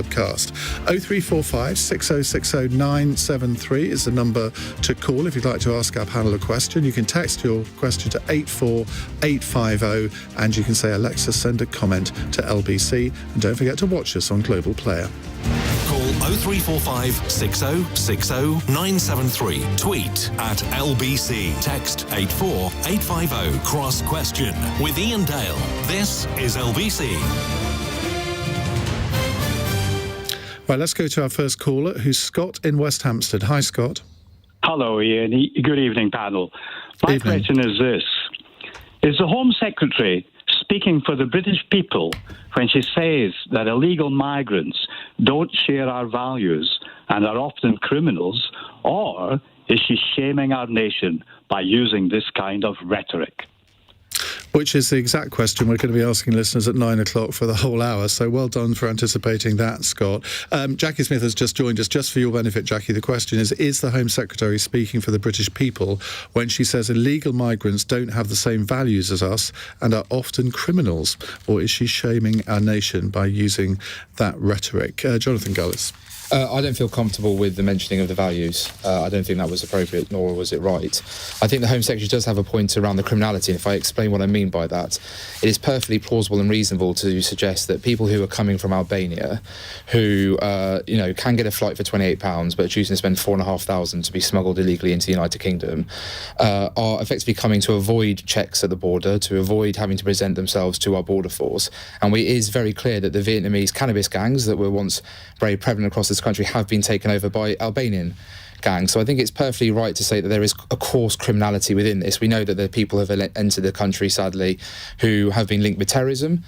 podcast. 0345 6060 973 is the number to call if you'd like to ask our panel a question. You can text your question to 84850 and you can say, Alexa, send a comment to LBC. And don't forget to watch us on Global Player. Call 0345 6060 973. Tweet at LBC. Text 84850. Cross question with Iain Dale. This is LBC. Right, let's go to our first caller, who's Scott in West Hampstead. Hi, Scott. Hello, Iain. Good evening, panel. My question is this. Is the Home Secretary speaking for the British people when she says that illegal migrants don't share our values and are often criminals, or is she shaming our nation by using this kind of rhetoric? Which is the exact question we're going to be asking listeners at 9 o'clock for the whole hour. So well done for anticipating that, Scott. Jacqui Smith has just joined us. Just for your benefit, Jacqui, the question is the Home Secretary speaking for the British people when she says illegal migrants don't have the same values as us and are often criminals? Or is she shaming our nation by using that rhetoric? Jonathan Gullis. I don't feel comfortable with the mentioning of the values. I don't think that was appropriate, nor was it right. I think the Home Secretary does have a point around the criminality, and if I explain what I mean by that, it is perfectly plausible and reasonable to suggest that people who are coming from Albania, who can get a flight for £28, but are choosing to spend £4,500 to be smuggled illegally into the United Kingdom, are effectively coming to avoid checks at the border, to avoid having to present themselves to our border force. And it is very clear that the Vietnamese cannabis gangs that were once very prevalent across this country have been taken over by Albanian gangs. So I think it's perfectly right to say that there is a coarse criminality within this. We know that the people have entered the country, sadly, who have been linked with terrorism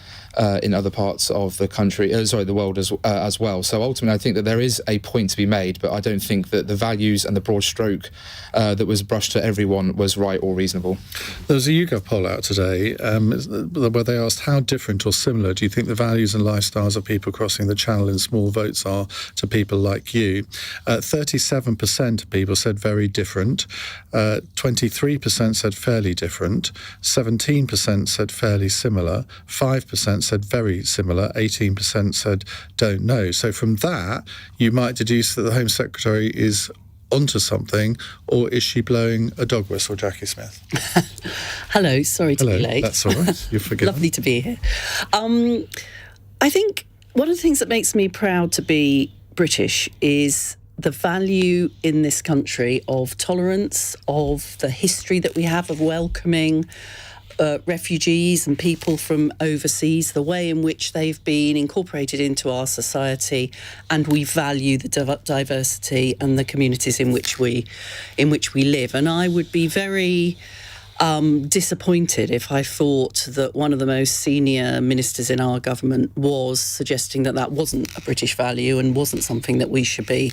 in other parts of the country, the world as well. So ultimately, I think that there is a point to be made, but I don't think that the values and the broad stroke that was brushed to everyone was right or reasonable. There was a YouGov poll out today where they asked how different or similar do you think the values and lifestyles of people crossing the Channel in small votes are to people like you. 37% of people said very different, 23% said fairly different, 17% said fairly similar, 5% said very similar, 18% said don't know. So from that, you might deduce that the Home Secretary is onto something, or is she blowing a dog whistle, Jacqui Smith? Hello, sorry to be late. That's all right, you're forgiven. Lovely to be here. I think one of the things that makes me proud to be British is the value in this country of tolerance, of the history that we have of welcoming refugees and people from overseas, the way in which they've been incorporated into our society, and we value the diversity and the communities in which we live. And I would be very disappointed if I thought that one of the most senior ministers in our government was suggesting that that wasn't a British value and wasn't something that we should be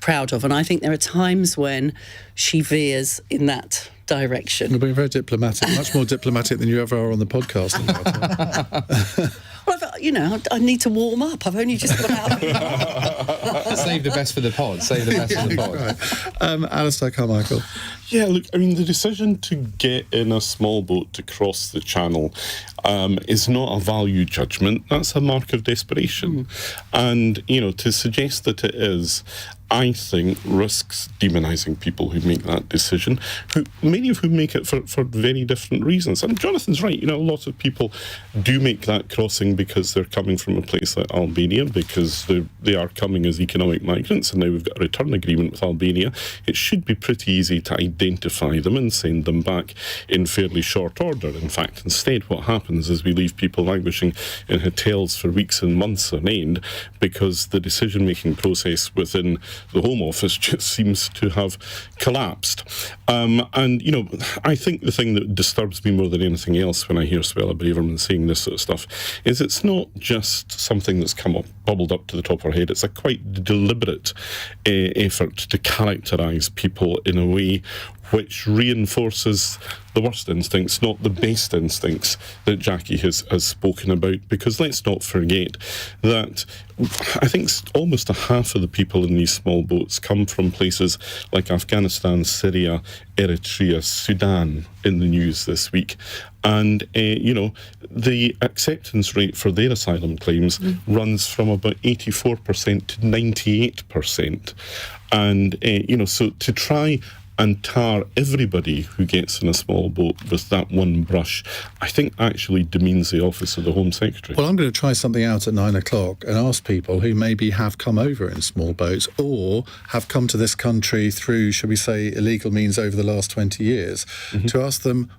proud of. And I think there are times when she veers in that direction. You're being very diplomatic, much more diplomatic than you ever are on the podcast. Well, I need to warm up. I've only just got out. Save the best for the pod. Save the best for the pod. Right. Alistair, Carmichael. Yeah, look, I mean, the decision to get in a small boat to cross the Channel is not a value judgment. That's a mark of desperation. And, to suggest that it is, I think, risks demonising people who make that decision, many of whom make it for very different reasons. And Jonathan's right, a lot of people do make that crossing because they're coming from a place like Albania, because they are coming as economic migrants, and now we've got a return agreement with Albania. It should be pretty easy to identify them and send them back in fairly short order. In fact, instead, what happens is we leave people languishing in hotels for weeks and months on end because the decision-making process within the Home Office just seems to have collapsed. I think the thing that disturbs me more than anything else when I hear Suella Braverman saying this sort of stuff is it's not just something that's bubbled up to the top of her head. It's a quite deliberate effort to characterise people in a way which reinforces the worst instincts, not the best instincts that Jacqui has spoken about. Because let's not forget that I think almost a half of the people in these small boats come from places like Afghanistan, Syria, Eritrea, Sudan in the news this week. And, the acceptance rate for their asylum claims runs from about 84% to 98%. And, so to try and tar everybody who gets in a small boat with that one brush, I think actually demeans the office of the Home Secretary. Well, I'm going to try something out at 9 o'clock and ask people who maybe have come over in small boats or have come to this country through, shall we say, illegal means over the last 20 years, to ask them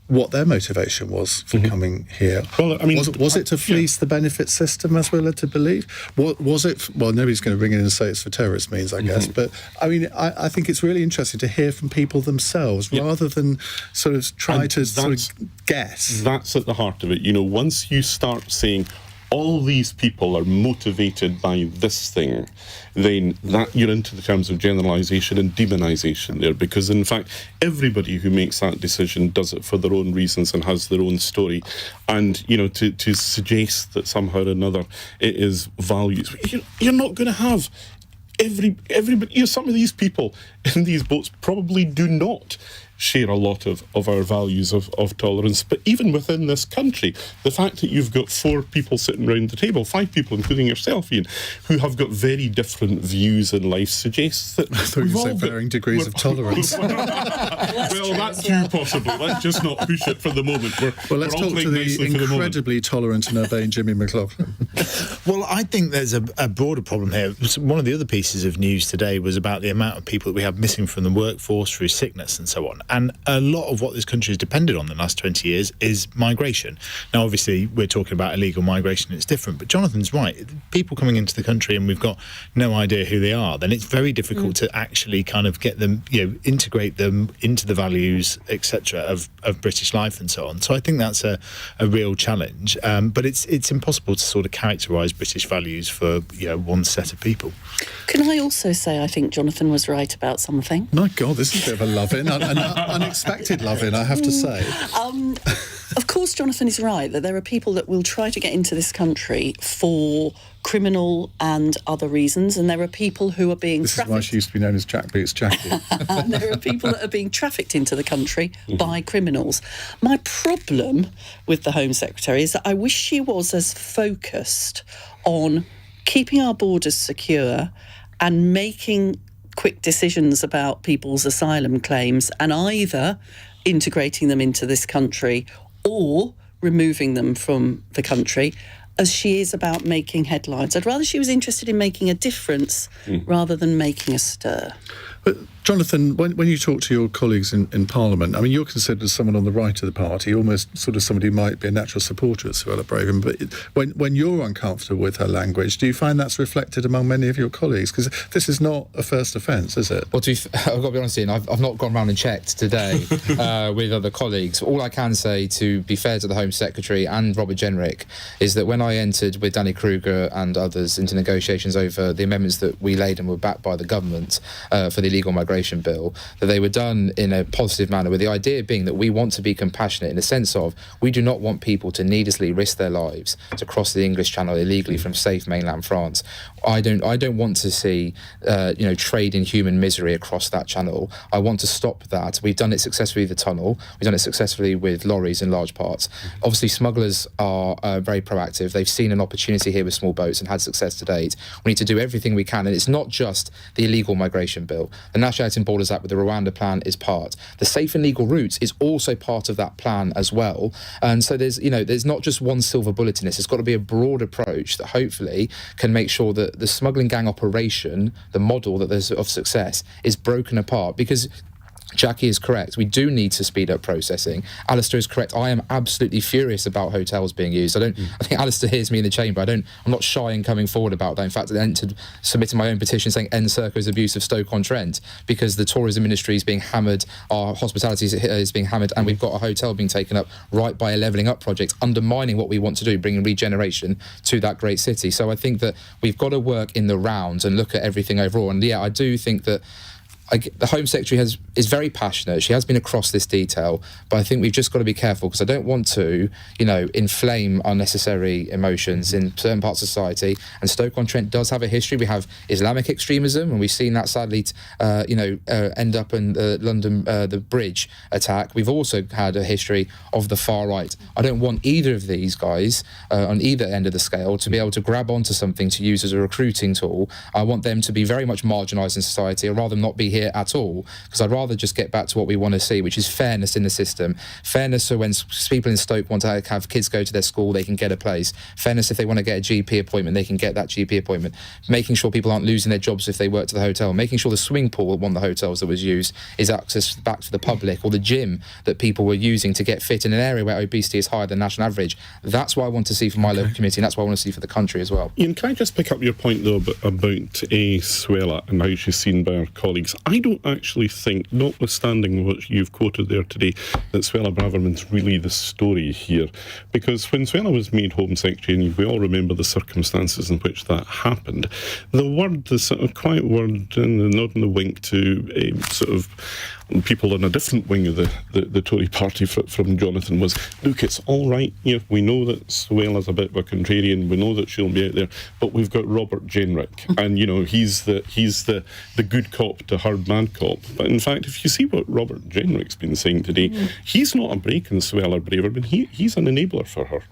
what their motivation was for coming here. Well, I mean, was it to fleece the benefit system, as we're led to believe? Was it? Well, nobody's going to bring it in and say it's for terrorist means, I guess. But I mean, I think it's really interesting to hear from people themselves rather than sort of try to sort of guess. That's at the heart of it. Once you start saying all these people are motivated by this thing, then that you're into the terms of generalisation and demonisation there, because in fact everybody who makes that decision does it for their own reasons and has their own story. And to suggest that somehow or another it is values, you're not going to have everybody. Some of these people in these boats probably do not share a lot of our values of tolerance. But even within this country, the fact that you've got 4 people sitting around the table, 5 people, including yourself, Iain, who have got very different views in life, suggests that... I thought you said varying degrees of tolerance. Well, that's too possible. Let's just not push it for the moment. Let's talk to the incredibly tolerant and urbane Jimmy McLoughlin. Well, I think there's a broader problem here. One of the other pieces of news today was about the amount of people that we have missing from the workforce through sickness and so on. And a lot of what this country has depended on the last 20 years is migration. Now, obviously, we're talking about illegal migration, it's different. But Jonathan's right. People coming into the country and we've got no idea who they are, then it's very difficult to actually kind of get them, integrate them into the values, etc., of British life and so on. So I think that's a real challenge. But it's impossible to sort of characterise British values for, one set of people. Can I also say I think Jonathan was right about something? My God, this is a bit of a love-in, an unexpected love-in, I have to say. Of course, Jonathan is right that there are people that will try to get into this country for criminal and other reasons, and there are people who are being This trafficked. is why she used to be known as Jacqui. It's Jacqui. And there are people that are being trafficked into the country by criminals. My problem with the Home Secretary is that I wish she was as focused on keeping our borders secure and making quick decisions about people's asylum claims and either integrating them into this country or removing them from the country as she is about making headlines. I'd rather she was interested in making a difference rather than making a stir. But Jonathan, when you talk to your colleagues in Parliament, I mean, you're considered as someone on the right of the party, almost sort of somebody who might be a natural supporter of Suella Braverman. But when you're uncomfortable with her language, do you find that's reflected among many of your colleagues? Because this is not a first offence, is it? Well, I've got to be honest, Iain, I've not gone round and checked today with other colleagues. All I can say, to be fair to the Home Secretary and Robert Jenrick, is that when I entered with Danny Kruger and others into negotiations over the amendments that we laid and were backed by the government for the illegal migration bill, that they were done in a positive manner, with the idea being that we want to be compassionate in the sense of we do not want people to needlessly risk their lives to cross the English Channel illegally from safe mainland France. I don't want to see trade in human misery across that channel. I want to stop that. We've done it successfully with the tunnel. We've done it successfully with lorries in large parts. Obviously, smugglers are very proactive. They've seen an opportunity here with small boats and had success to date. We need to do everything we can, and it's not just the illegal migration bill. The Nationality and Borders Act with the Rwanda plan is part. The safe and legal routes is also part of that plan as well. And so there's not just one silver bullet in this. It's got to be a broad approach that hopefully can make sure that the smuggling gang operation, the model that there's of success, is broken apart. Because Jacqui is correct. We do need to speed up processing. Alistair is correct. I am absolutely furious about hotels being used. I think Alistair hears me in the chamber. I'm not shy in coming forward about that. In fact, I submitted my own petition saying end Serco's abuse of Stoke-On-Trent, because the tourism industry is being hammered, our hospitality is being hammered, and we've got a hotel being taken up right by a levelling up project, undermining what we want to do, bringing regeneration to that great city. So I think that we've got to work in the round and look at everything overall. And yeah, I do think that the Home Secretary is very passionate. She has been across this detail, but I think we've just got to be careful, because I don't want to, inflame unnecessary emotions in certain parts of society. And Stoke-on-Trent does have a history. We have Islamic extremism, and we've seen that sadly, end up in the bridge attack. We've also had a history of the far right. I don't want either of these guys on either end of the scale to be able to grab onto something to use as a recruiting tool. I want them to be very much marginalised in society. I'd rather them not be here at all, because I'd rather just get back to what we want to see, which is fairness in the system. Fairness so when people in Stoke want to have kids go to their school, they can get a place. Fairness if they want to get a GP appointment, they can get that GP appointment. Making sure people aren't losing their jobs if they work to the hotel. Making sure the swimming pool at one of the hotels that was used is accessed back to the public, or the gym that people were using to get fit in an area where obesity is higher than national average. That's what I want to see for my local community, and that's what I want to see for the country as well. Ian, can I just pick up your point, though, about Suella and how she's seen by our colleagues? I don't actually think, notwithstanding what you've quoted there today, that Suella Braverman's really the story here. Because when Suella was made Home Secretary, and we all remember the circumstances in which that happened, the sort of quiet word and the nod and the wink to sort of people in a different wing of the Tory party from Jonathan was, look, it's all right. We know that Suella's a bit of a contrarian. We know that she'll be out there, but we've got Robert Jenrick, and he's the good cop to her bad cop. But in fact, if you see what Robert Jenrick's been saying today, he's not a break in Suella Braverman. He's an enabler for her.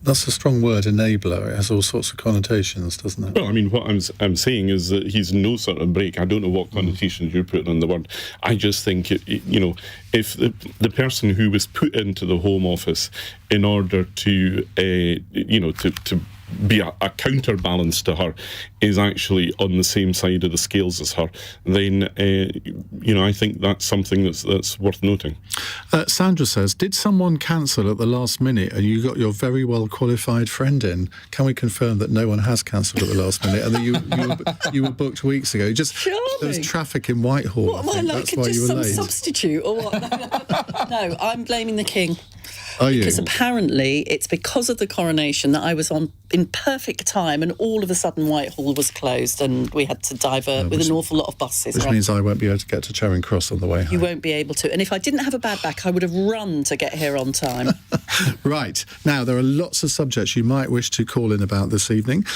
That's a strong word, enabler. It has all sorts of connotations, doesn't it? Well, I mean, what I'm saying is that he's no sort of break. I don't know what connotations you're putting on the word. I just think, if the person who was put into the Home Office in order to be a counterbalance to her is actually on the same side of the scales as her, then I think that's something that's worth noting. Sandra says, did someone cancel at the last minute and you got your very well qualified friend in? Can we confirm that no one has cancelled at the last minute and that you were booked weeks ago? There was traffic in Whitehall. What am I like? That's why Just you were some late. Substitute or what? No, I'm blaming the king. Are you? Because apparently it's because of the coronation that I was on in perfect time, and all of a sudden Whitehall was closed and we had to divert with an awful lot of buses. Which means I won't be able to get to Charing Cross on the way home. You won't be able to. And if I didn't have a bad back, I would have run to get here on time. Right. Now, there are lots of subjects you might wish to call in about this evening.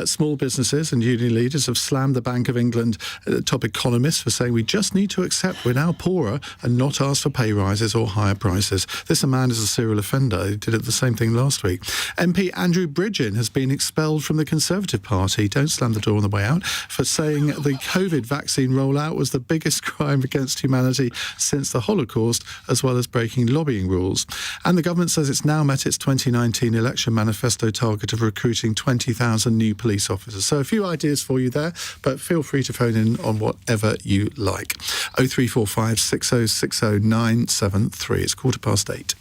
Small businesses and union leaders have slammed the Bank of England top economists for saying we just need to accept we're now poorer and not ask for pay rises or higher prices. This man is a serial offender. He did the same thing last week. MP Andrew Bridgen has been expelled from the Conservative Party, don't slam the door on the way out, for saying the COVID vaccine rollout was the biggest crime against humanity since the Holocaust, as well as breaking lobbying rules. And the government says it's now met its 2019 election manifesto target of recruiting 20,000 new police officers. So a few ideas for you there, but feel free to phone in on whatever you like. 0345 6060 973. It's 8:15.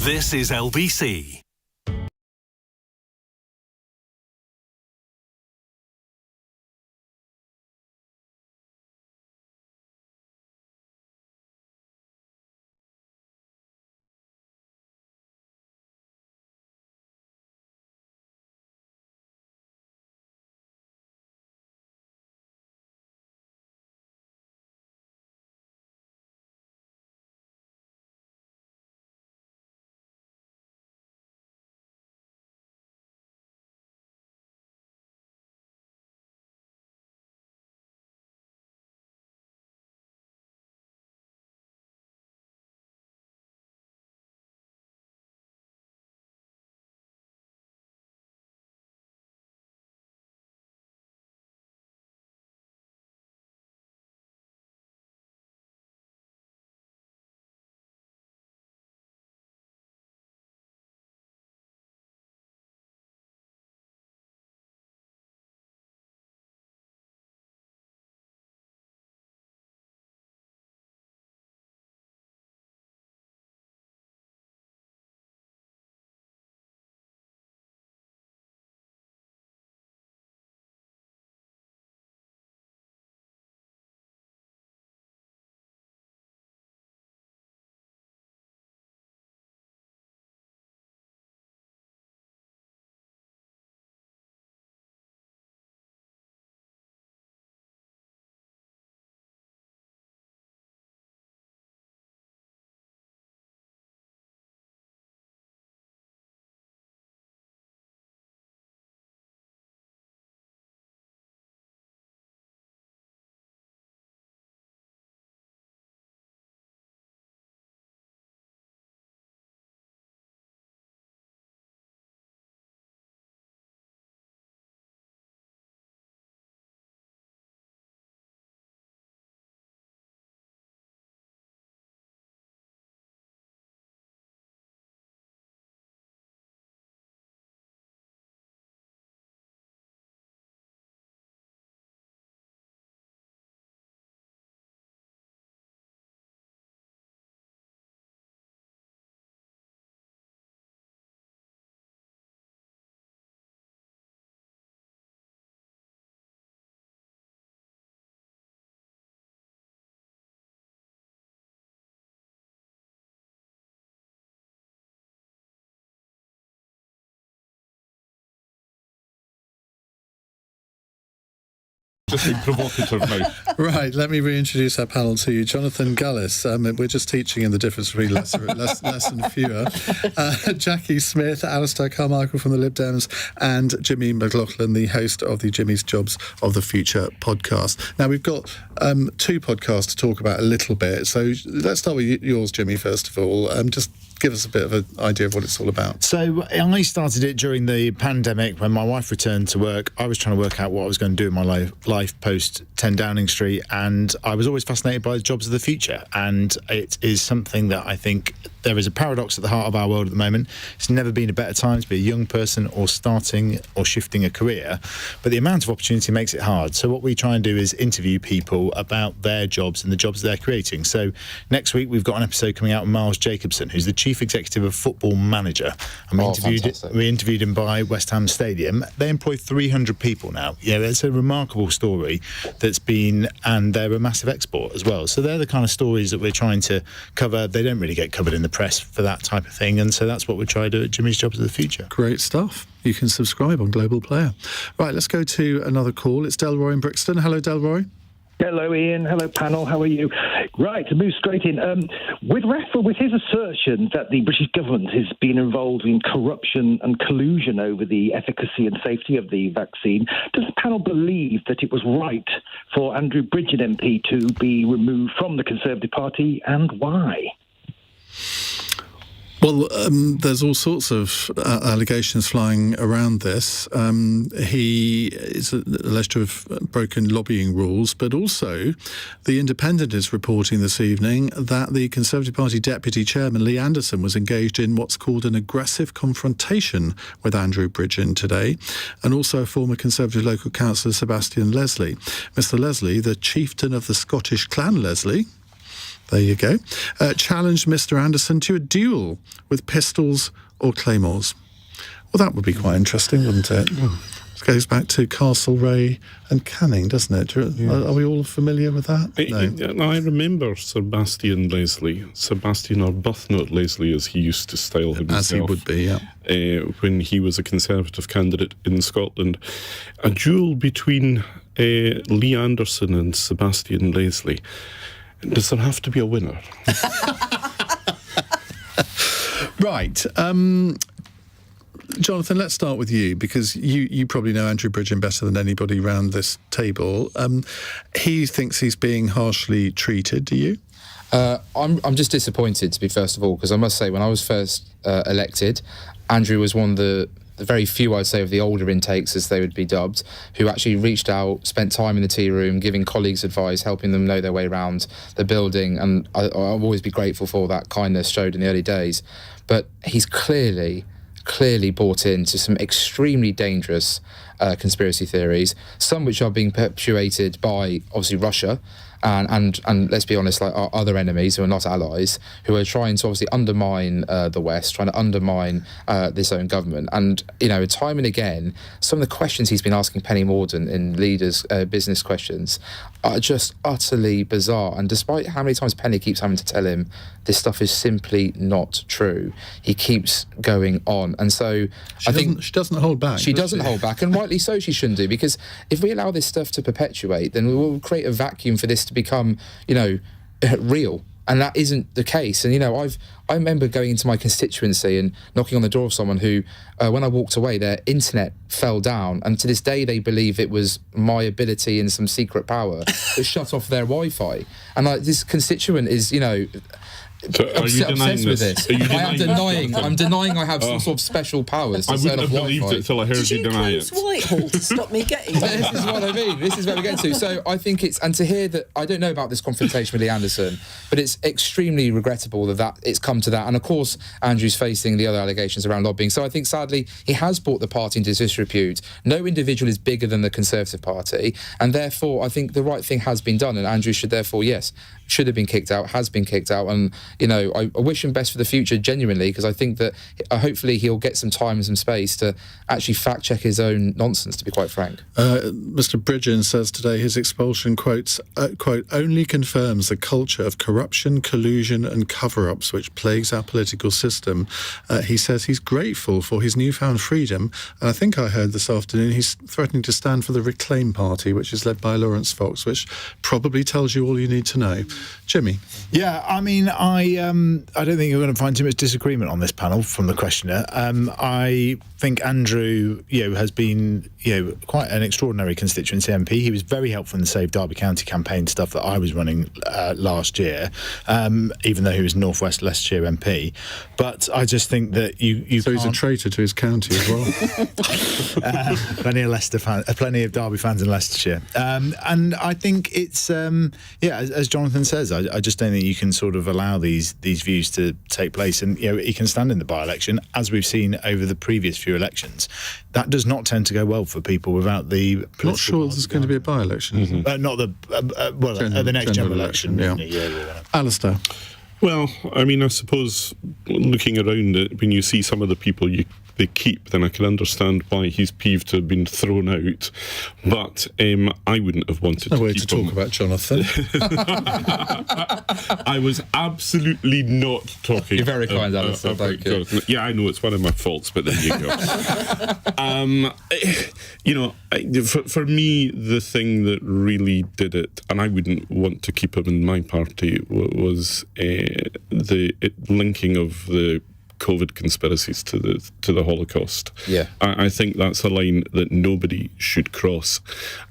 This is LBC. just being provocative now. Right, let me reintroduce our panel to you. Jonathan Gullis, we're just teaching in the difference between less and fewer. Jacqui Smith, Alistair Carmichael from the Lib Dems, and Jimmy McLoughlin, the host of the Jimmy's Jobs of the Future podcast. Now, we've got two podcasts to talk about a little bit. So let's start with yours, Jimmy, first of all. Just give us a bit of an idea of what it's all about. So I started it during the pandemic when my wife returned to work. I was trying to work out what I was going to do in my life post 10 Downing Street, and I was always fascinated by the jobs of the future. And it is something that I think there is a paradox at the heart of our world at the moment. It's never been a better time to be a young person or starting or shifting a career, but the amount of opportunity makes it hard. So what we try and do is interview people about their jobs and the jobs they're creating. So next week we've got an episode coming out with Miles Jacobson, who's the Chief Executive of Football Manager. And we interviewed him by West Ham Stadium. They employ 300 people now. Yeah, it's a remarkable story that's been, and they're a massive export as well. So they're the kind of stories that we're trying to cover. They don't really get covered in the press for that type of thing, and so that's what we try to do at Jimmy's Jobs of the Future. Great stuff. You can subscribe on Global Player. Right, let's go to another call. It's Delroy in Brixton. Hello, Delroy. Hello, Ian. Hello, panel. How are you? Right, to move straight in. With his assertion that the British government has been involved in corruption and collusion over the efficacy and safety of the vaccine, does the panel believe that it was right for Andrew Bridgen MP to be removed from the Conservative Party, and why? Well, there's all sorts of allegations flying around this. He is alleged to have broken lobbying rules, but also The Independent is reporting this evening that the Conservative Party Deputy Chairman Lee Anderson was engaged in what's called an aggressive confrontation with Andrew Bridgen today, and also a former Conservative local councillor, Sebastian Leslie. Mr. Leslie, the chieftain of the Scottish clan Leslie, there you go, challenged Mr. Anderson to a duel with pistols or claymores. Well, that would be quite interesting, wouldn't it? It goes back to Castlereagh and Canning, doesn't it? Are we all familiar with that? No. I remember Sebastian Arbuthnot Leslie, as he used to style himself. As he would be, yeah. When he was a Conservative candidate in Scotland. A duel between Lee Anderson and Sebastian Leslie. Does there have to be a winner? Right. Jonathan, let's start with you, because you probably know Andrew Bridgen better than anybody around this table. He thinks he's being harshly treated. Do you? I'm just disappointed, to be first of all, because I must say, when I was first elected, Andrew was one of the very few, I'd say, of the older intakes, as they would be dubbed, who actually reached out, spent time in the tea room, giving colleagues advice, helping them know their way around the building, and I'll always be grateful for that kindness showed in the early days. But he's clearly bought into some extremely dangerous conspiracy theories, some which are being perpetuated by, obviously, Russia, and let's be honest, like our other enemies who are not allies, who are trying to obviously undermine the West, trying to undermine this own government. And, you know, time and again, some of the questions he's been asking Penny Mordaunt in Leaders Business Questions are just utterly bizarre. And despite how many times Penny keeps having to tell him this stuff is simply not true, he keeps going on. And so I think she doesn't hold back. She doesn't hold back, and rightly so she shouldn't do, because if we allow this stuff to perpetuate, then we will create a vacuum for this to become, real. And that isn't the case. And, I remember going into my constituency and knocking on the door of someone who, when I walked away, their internet fell down. And to this day, they believe it was my ability and some secret power that shut off their Wi-Fi. And this constituent is, So obsessed with this. I'm denying I have some sort of special powers to I turn wouldn't off have believed Wi-Fi. it till I heard you deny it. Did you close Whitehall to stop me getting This is what I mean. This is where we're getting to. So I think and to hear that, I don't know about this confrontation with Lee Anderson, but it's extremely regrettable that it's come to that. And of course, Andrew's facing the other allegations around lobbying. So I think, sadly, he has brought the party into disrepute. No individual is bigger than the Conservative Party, and therefore I think the right thing has been done, and Andrew should therefore, should have been kicked out, has been kicked out. And, I wish him best for the future, genuinely, because I think that hopefully he'll get some time and some space to actually fact-check his own nonsense, to be quite frank. Mr. Bridgen says today his expulsion, quote, only confirms the culture of corruption, collusion and cover-ups which plagues our political system. He says he's grateful for his newfound freedom, and I think I heard this afternoon he's threatening to stand for the Reclaim Party, which is led by Lawrence Fox, which probably tells you all you need to know. Jimmy? Yeah, I mean, I don't think you're going to find too much disagreement on this panel from the questioner. I think Andrew, has been, quite an extraordinary constituency MP. He was very helpful in the Save Derby County campaign stuff that I was running last year, even though he was North West Leicestershire MP. But I just think that you So he's a traitor to his county as well. Plenty of Leicester fans, plenty of Derby fans in Leicestershire. And I think it's, as Jonathan says, I just don't think you can sort of allow these views to take place. And, he can stand in the by-election, as we've seen over the previous few elections. That does not tend to go well for people without the political... Not sure there's going to be a by-election, is it? Not the... the next general election. Yeah. Alistair? Well, I mean, I suppose looking around it, when you see some of the people they keep, then I can understand why he's peeved to have been thrown out. But I wouldn't have wanted to keep him. No way to talk about Jonathan. I was absolutely not talking. You're very kind, Alistair. About Thank you. Jonathan. Yeah, I know it's one of my faults, but there you go. For me, the thing that really did it, and I wouldn't want to keep him in my party, was the linking of the COVID conspiracies to the Holocaust. Yeah, I think that's a line that nobody should cross.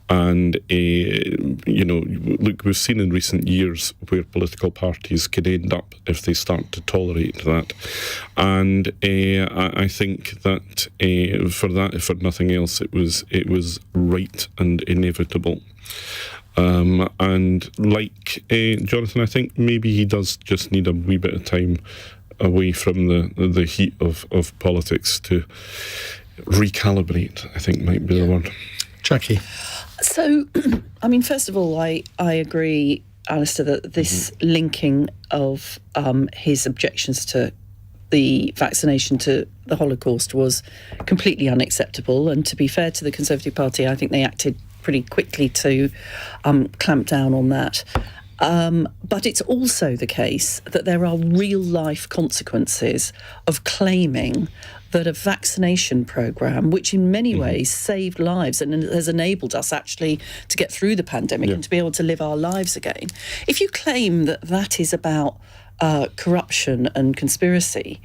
And look, we've seen in recent years where political parties can end up if they start to tolerate that. And I think that for that, if for nothing else, it was right and inevitable. And like Jonathan, I think maybe he does just need a wee bit of time away from the heat of politics to recalibrate, I think might be the word. Jacqui? So, I mean, first of all, I agree, Alistair, that this linking of his objections to the vaccination to the Holocaust was completely unacceptable. And to be fair to the Conservative Party, I think they acted pretty quickly to clamp down on that. But it's also the case that there are real-life consequences of claiming that a vaccination programme, which in many ways saved lives and has enabled us actually to get through the pandemic and to be able to live our lives again, if you claim that that is about corruption and conspiracy,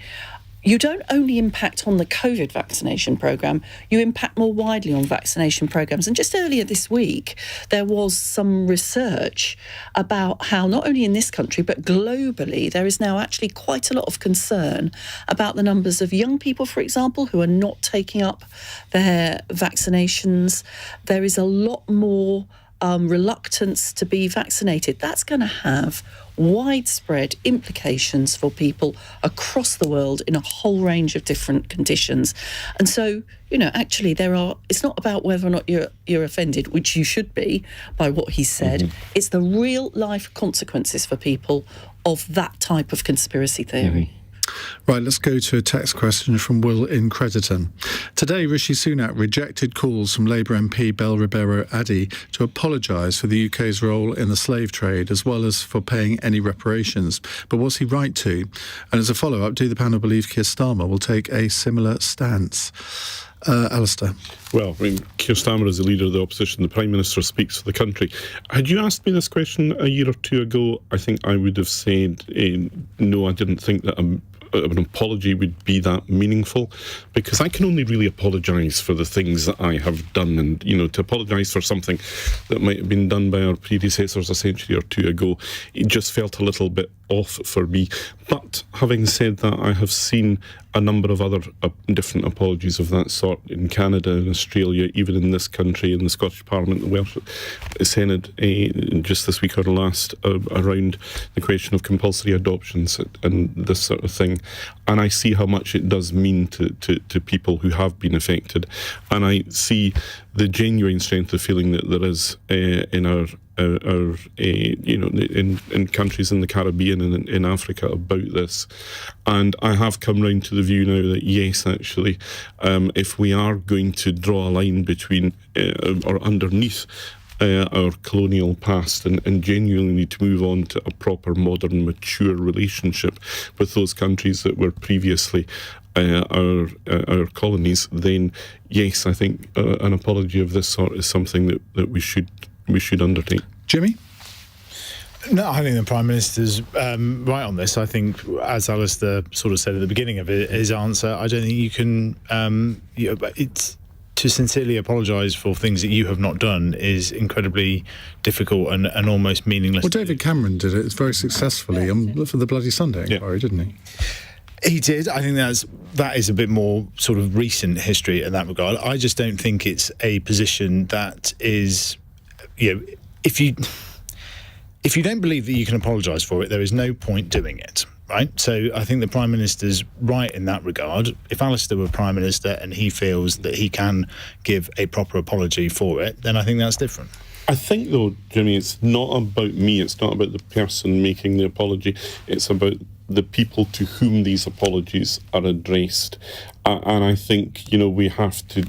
you don't only impact on the COVID vaccination programme, you impact more widely on vaccination programmes. And just earlier this week, there was some research about how not only in this country, but globally, there is now actually quite a lot of concern about the numbers of young people, for example, who are not taking up their vaccinations. There is a lot more reluctance to be vaccinated. That's going to have widespread implications for people across the world in a whole range of different conditions. And so, actually it's not about whether or not you're offended, which you should be by what he said. It's the real life consequences for people of that type of conspiracy theory. Right, let's go to a text question from Will in Crediton. Today, Rishi Sunak rejected calls from Labour MP Bel Ribeiro Addy to apologise for the UK's role in the slave trade, as well as for paying any reparations. But was he right to? And as a follow-up, do the panel believe Keir Starmer will take a similar stance? Alistair? Well, I mean, Keir Starmer is the leader of the opposition. The Prime Minister speaks for the country. Had you asked me this question a year or two ago, I think I would have said, no, I didn't think that an apology would be that meaningful, because I can only really apologise for the things that I have done, and to apologise for something that might have been done by our predecessors a century or two ago, it just felt a little bit off for me. But having said that, I have seen a number of other different apologies of that sort in Canada and Australia, even in this country, in the Scottish Parliament, the Welsh Senate, just this week or last, around the question of compulsory adoptions and this sort of thing. And I see how much it does mean to people who have been affected. And I see the genuine strength of feeling that there is in our in countries in the Caribbean and in Africa about this. And I have come round to the view now that yes, actually, if we are going to draw a line between or underneath our colonial past and genuinely need to move on to a proper, modern, mature relationship with those countries that were previously our colonies, then yes, I think an apology of this sort is something that we should undertake. Jimmy? No, I think the Prime Minister's right on this. I think, as Alistair sort of said at the beginning of his answer, I don't think you can... it's to sincerely apologise for things that you have not done is incredibly difficult and almost meaningless. Well, David Cameron did it very successfully for the Bloody Sunday inquiry, didn't he? He did. I think that is a bit more sort of recent history in that regard. I just don't think it's a position that is, if you don't believe that you can apologise for it, there is no point doing it, right? So I think the Prime Minister's right in that regard. If Alistair were Prime Minister and he feels that he can give a proper apology for it, then I think that's different. I think, though, Jimmy, it's not about me. It's not about the person making the apology. It's about the people to whom these apologies are addressed. And I think, we have to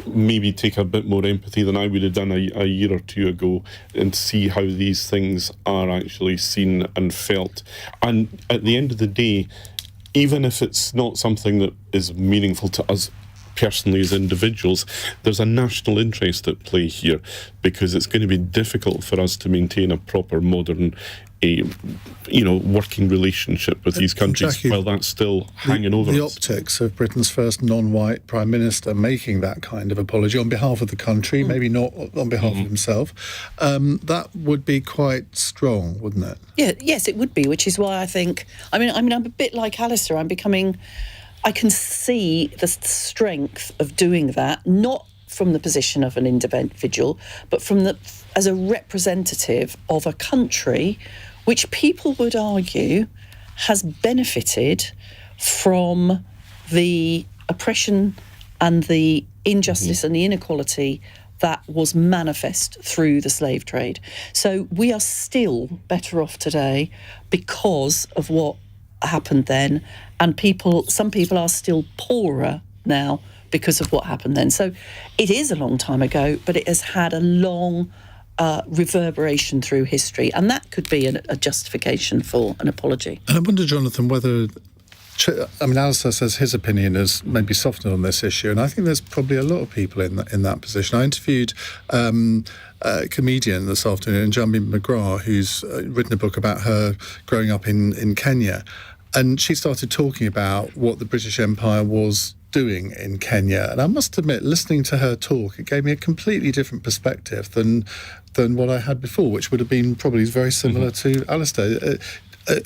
maybe take a bit more empathy than I would have done a year or two ago and see how these things are actually seen and felt. And at the end of the day, even if it's not something that is meaningful to us personally as individuals, there's a national interest at play here, because it's going to be difficult for us to maintain a proper, modern working relationship with these countries Jacqui, while that's still hanging over us. The optics of Britain's first non-white Prime Minister making that kind of apology on behalf of the country, maybe not on behalf of himself, that would be quite strong, wouldn't it? Yeah, yes, it would be, which is why I think... I'm a bit like Alistair. I can see the strength of doing that, not from the position of an individual, but as a representative of a country which people would argue has benefited from the oppression and the injustice and the inequality that was manifest through the slave trade. So we are still better off today because of what happened then, and some people are still poorer now because of what happened then. So it is a long time ago, but it has had a long reverberation through history, and that could be a justification for an apology. And I wonder, Jonathan, whether... Alistair says his opinion has maybe softened on this issue, and I think there's probably a lot of people in that position. I interviewed a comedian this afternoon, Jacqui McGrath, who's written a book about her growing up in Kenya, and she started talking about what the British Empire was doing in Kenya. And I must admit, listening to her talk, it gave me a completely different perspective than what I had before, which would have been probably very similar to Alistair.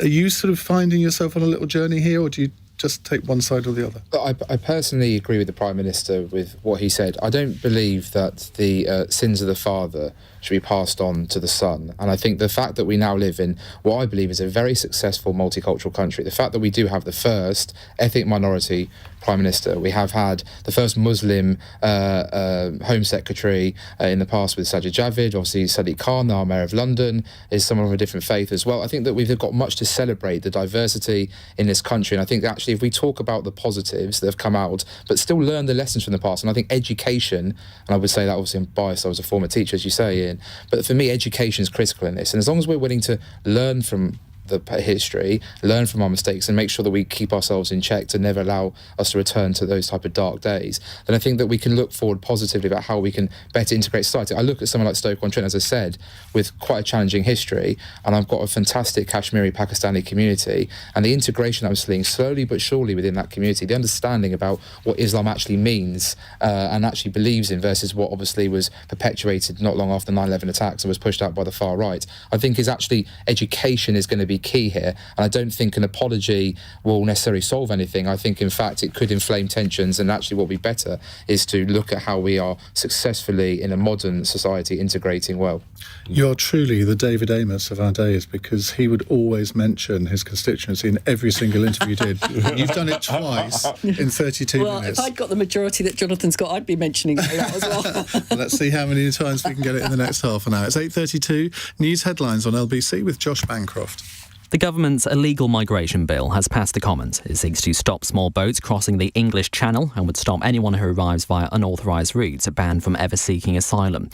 Are you sort of finding yourself on a little journey here, or do you just take one side or the other? I personally agree with the Prime Minister with what he said. I don't believe that the sins of the father should be passed on to the son. And I think the fact that we now live in what I believe is a very successful multicultural country, the fact that we do have the first ethnic minority Prime Minister, we have had the first Muslim Home Secretary in the past with Sajid Javid, obviously Sadiq Khan, our Mayor of London, is someone of a different faith as well. I think that we've got much to celebrate, the diversity in this country, and I think that actually if we talk about the positives that have come out, but still learn the lessons from the past, and I think education, and I would say that obviously I'm biased, I was a former teacher, as you say, Ian, but for me education is critical in this, and as long as we're willing to learn from the history, learn from our mistakes, and make sure that we keep ourselves in check to never allow us to return to those type of dark days, then I think that we can look forward positively about how we can better integrate society. I look at someone like Stoke-On-Trent, as I said, with quite a challenging history, and I've got a fantastic Kashmiri Pakistani community, and the integration I'm seeing slowly but surely within that community, the understanding about what Islam actually means and actually believes in versus what obviously was perpetuated not long after 9/11 attacks and was pushed out by the far right, I think is actually education is going to be key here, and I don't think an apology will necessarily solve anything. I think in fact it could inflame tensions, and actually what would be better is to look at how we are successfully in a modern society integrating well. You're truly the David Amos of our days, because he would always mention his constituency in every single interview you did. You've done it twice in 32 minutes. Well, if I'd got the majority that Jonathan's got, I'd be mentioning it a lot as well. Let's see how many times we can get it in the next half an hour. It's 8:32. News headlines on LBC with Josh Bancroft. The government's illegal migration bill has passed the Commons. It seeks to stop small boats crossing the English Channel and would stop anyone who arrives via unauthorised routes banned from ever seeking asylum.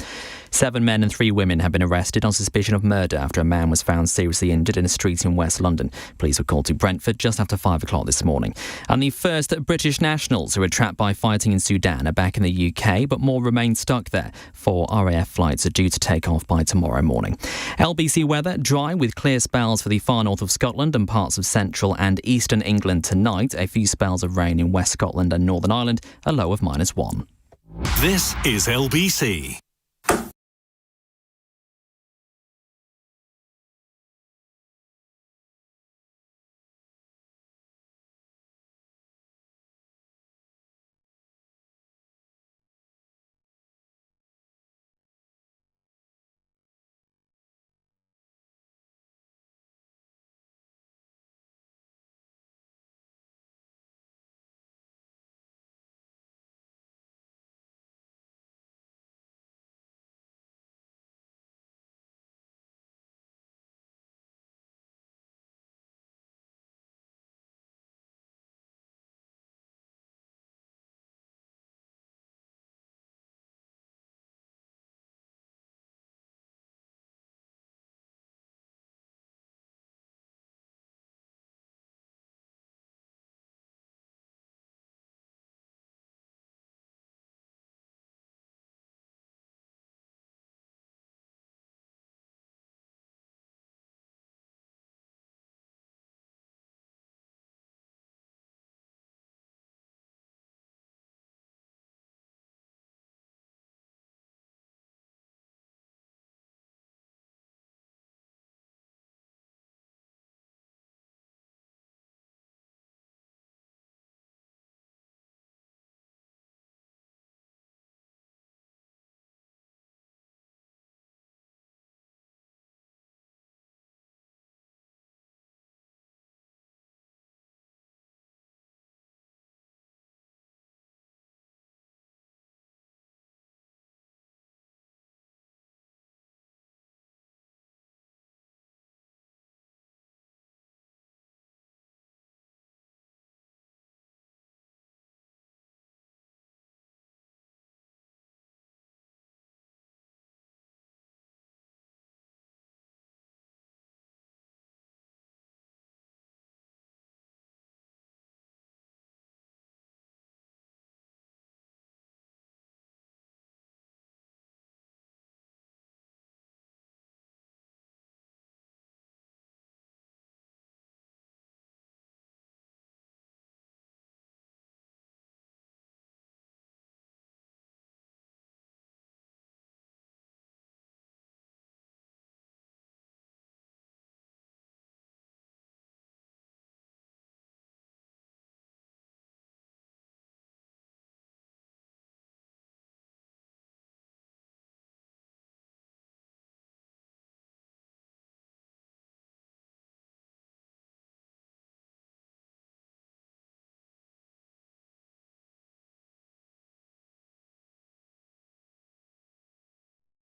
7 men and 3 women have been arrested on suspicion of murder after a man was found seriously injured in a street in West London. Police were called to Brentford just after 5 o'clock this morning. And the first British nationals who were trapped by fighting in Sudan are back in the UK, but more remain stuck there. 4 RAF flights are due to take off by tomorrow morning. LBC weather, dry with clear spells for the far north of Scotland and parts of central and eastern England tonight. A few spells of rain in West Scotland and Northern Ireland, a low of -1. This is LBC.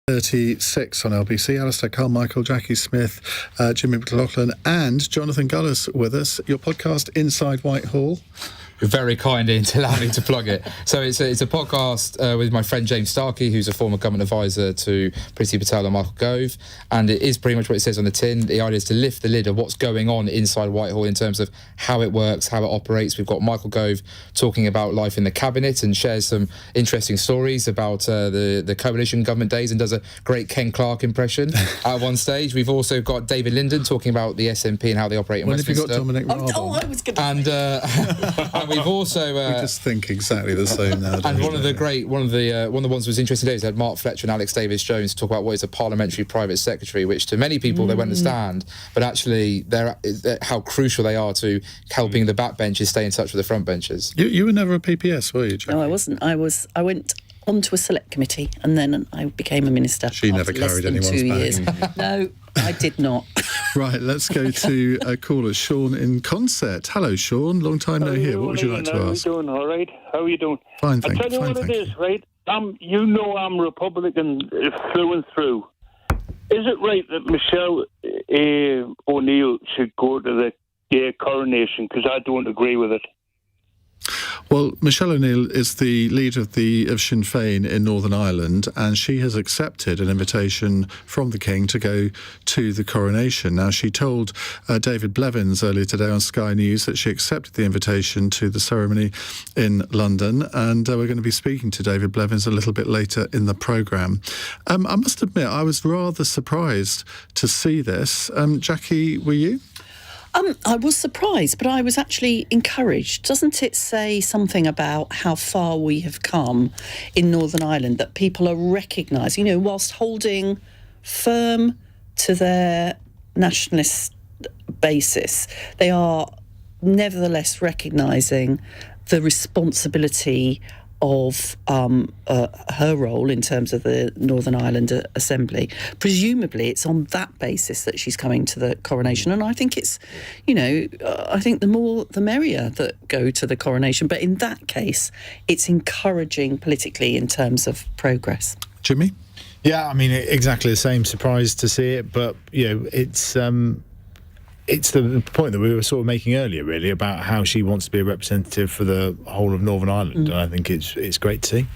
.36 on LBC. Alistair, Carmichael, Jacqui Smith, Jimmy McLoughlin and Jonathan Gullis with us. Your podcast, Inside Whitehall. You're very kind, Ian, to allow me to plug it. So it's a podcast with my friend James Starkey, who's a former government advisor to Priti Patel and Michael Gove, and it is pretty much what it says on the tin. The idea is to lift the lid of what's going on inside Whitehall in terms of how it works, how it operates. We've got Michael Gove talking about life in the cabinet and shares some interesting stories about the coalition government days and does a great Ken Clarke impression at one stage. We've also got David Linden talking about the SNP and how they operate in Westminster. When have you got Dominic Raab on? I was going to And we've also we just think exactly the same now. And one of the ones that was interesting today is that Mark Fletcher and Alex Davis-Jones talk about what is a parliamentary private secretary, which to many people they won't understand, but actually they're how crucial they are to helping the backbenchers stay in touch with the front benches. You were never a PPS, were you, Jacqui? No, I wasn't. I went onto a select committee and then I became a minister. She never carried anyone's 2 bag. years. No, I did not. Right, let's go to a caller, Sean in Concert. Hello, Sean. Long time no hear. What would you like to ask? How are you doing? All right. How are you doing? Fine, thank you. I'll tell you what it is, right? You know I'm Republican through and through. Is it right that Michelle O'Neill should go to the gay coronation? Because I don't agree with it. Well, Michelle O'Neill is the leader of Sinn Féin in Northern Ireland, and she has accepted an invitation from the King to go to the coronation. Now, she told David Blevins earlier today on Sky News that she accepted the invitation to the ceremony in London, and we're going to be speaking to David Blevins a little bit later in the programme. I must admit, I was rather surprised to see this. Jacqui, were you? I was surprised, but I was actually encouraged. Doesn't it say something about how far we have come in Northern Ireland, that people are recognising, whilst holding firm to their nationalist basis, they are nevertheless recognising the responsibility of her role in terms of the Northern Ireland Assembly. Presumably it's on that basis that she's coming to the coronation, and I think it's, I think the more the merrier that go to the coronation, but in that case it's encouraging politically in terms of progress. Jimmy? Yeah, I mean, exactly the same. Surprised to see it, but it's the point that we were sort of making earlier, really, about how she wants to be a representative for the whole of Northern Ireland. And I think it's great to see.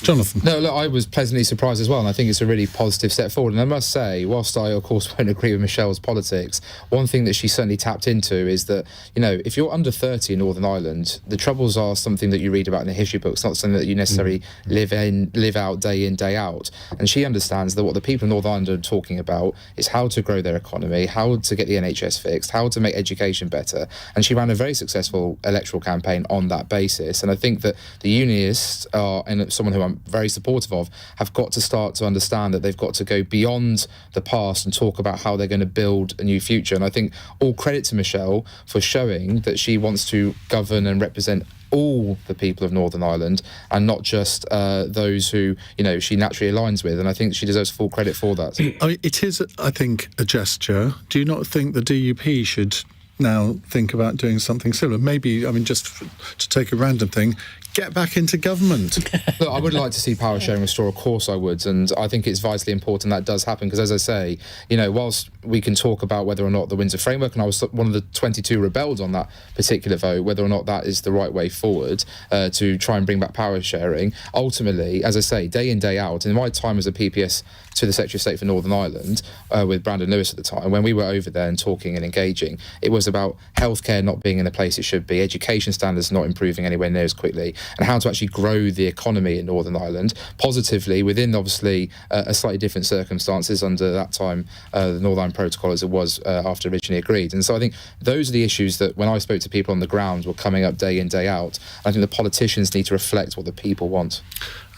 Jonathan? No, look, I was pleasantly surprised as well, and I think it's a really positive step forward. And I must say, whilst I, of course, won't agree with Michelle's politics, one thing that she certainly tapped into is that, if you're under 30 in Northern Ireland, the Troubles are something that you read about in the history books, not something that you necessarily live out day in, day out. And she understands that what the people of Northern Ireland are talking about is how to grow their economy, how to get the NHS fixed, how to make education better. And she ran a very successful electoral campaign on that basis. And I think that the Unionists are, and someone who I'm very supportive of, have got to start to understand that they've got to go beyond the past and talk about how they're going to build a new future. And I think all credit to Michelle for showing that she wants to govern and represent all the people of Northern Ireland and not just those who, she naturally aligns with. And I think she deserves full credit for that. It is, I think, a gesture. Do you not think the DUP should now think about doing something similar? Maybe, just to take a random thing, get back into government. Look, I would like to see power sharing restore, of course I would, and I think it's vitally important that does happen, because as I say, whilst we can talk about whether or not the Windsor Framework, and I was one of the 22 rebelled on that particular vote, whether or not that is the right way forward to try and bring back power sharing, ultimately, as I say, day in, day out, in my time as a PPS to the Secretary of State for Northern Ireland, with Brandon Lewis at the time, when we were over there and talking and engaging, it was about healthcare not being in the place it should be, education standards not improving anywhere near as quickly, and how to actually grow the economy in Northern Ireland positively within, obviously, a slightly different circumstances under that time, the Northern Ireland Protocol as it was after originally agreed. And so I think those are the issues that, when I spoke to people on the ground, were coming up day in, day out. I think the politicians need to reflect what the people want.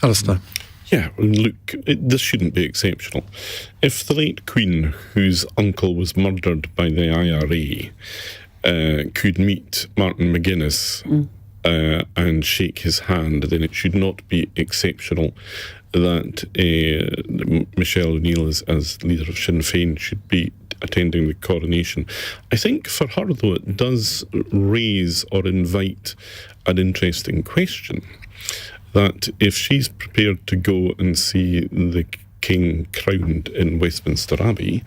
Alistair? Yeah, look, this shouldn't be exceptional. If the late Queen, whose uncle was murdered by the IRA, could meet Martin McGuinness and shake his hand, then it should not be exceptional that Michelle O'Neill, as leader of Sinn Féin, should be attending the coronation. I think for her, though, it does raise or invite an interesting question, that if she's prepared to go and see the King crowned in Westminster Abbey,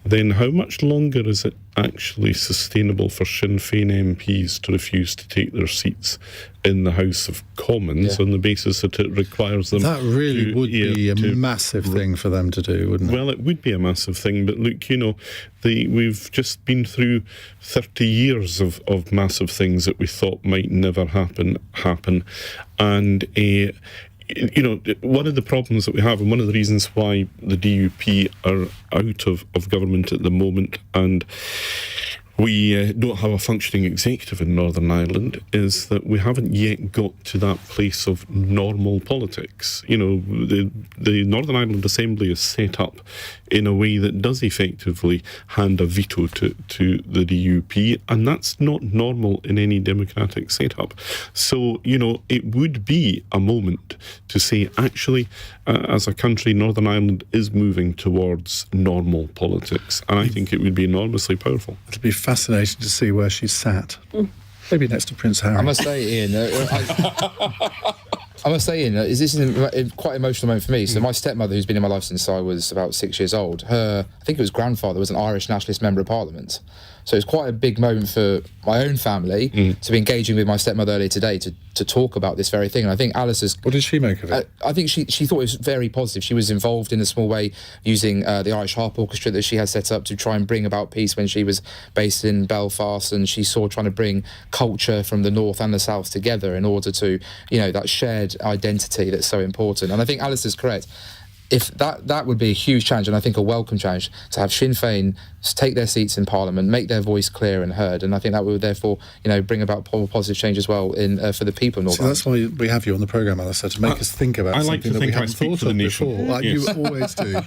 then how much longer is it actually sustainable for Sinn Féin MPs to refuse to take their seats in the House of Commons on the basis that it requires them? That really would be a massive thing for them to do, wouldn't it? Well, it would be a massive thing, but look, we've just been through 30 years of massive things that we thought might never happen, and one of the problems that we have, and one of the reasons why the DUP are out of government at the moment, and we don't have a functioning executive in Northern Ireland, is that we haven't yet got to that place of normal politics. The Northern Ireland Assembly is set up in a way that does effectively hand a veto to the DUP, and that's not normal in any democratic setup. So, it would be a moment to say, actually, as a country, Northern Ireland is moving towards normal politics, and I think it would be enormously powerful. It'll be fascinating to see where she's sat. Maybe next to Prince Harry. I must say, Iain, this is quite an emotional moment for me. So my stepmother, who's been in my life since I was about 6 years old, I think it was grandfather was an Irish nationalist member of Parliament. So it's quite a big moment for my own family to be engaging with my stepmother earlier today to talk about this very thing. And I think Alice's... What did she make of it? I think she thought it was very positive. She was involved in a small way using the Irish Harp Orchestra that she had set up to try and bring about peace when she was based in Belfast, and she saw trying to bring culture from the north and the south together in order to, that shared identity that's so important. And I think Alice is correct. If that would be a huge challenge, and I think a welcome challenge, to have Sinn Féin take their seats in Parliament, make their voice clear and heard, and I think that would therefore, bring about positive change as well for the people of Northern Ireland. That's why we have you on the programme, Alistair, to make us think about something that we haven't thought of before, like you always do.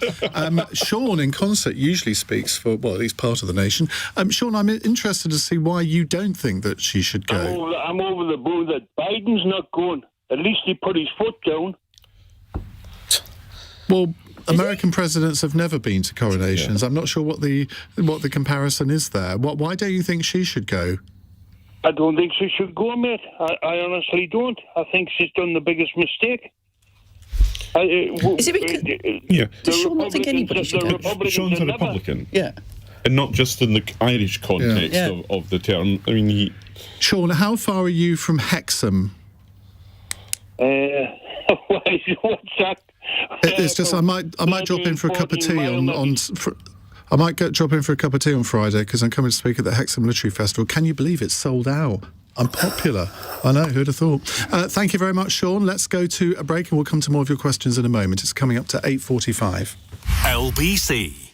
Sean, in concert, usually speaks for, at least part of the nation. Sean, I'm interested to see why you don't think that she should go. I'm over the moon that Biden's not going. At least he put his foot down. Well, American presidents have never been to coronations. I'm not sure what the comparison is there. Why don't you think she should go? I don't think she should go, mate. I honestly don't. I think she's done the biggest mistake. Is it because... Does Sean not think anybody should go? Sean's a Republican. Yeah. And not just in the Irish context of the term. I mean, Sean, how far are you from Hexham? What's that? It's just I might drop in for a cup of tea I might drop in for a cup of tea on Friday because I'm coming to speak at the Hexham Literary Festival. Can you believe it's sold out? I'm popular. I know, who'd have thought? Thank you very much, Sean. Let's go to a break and we'll come to more of your questions in a moment. It's coming up to 8:45. LBC.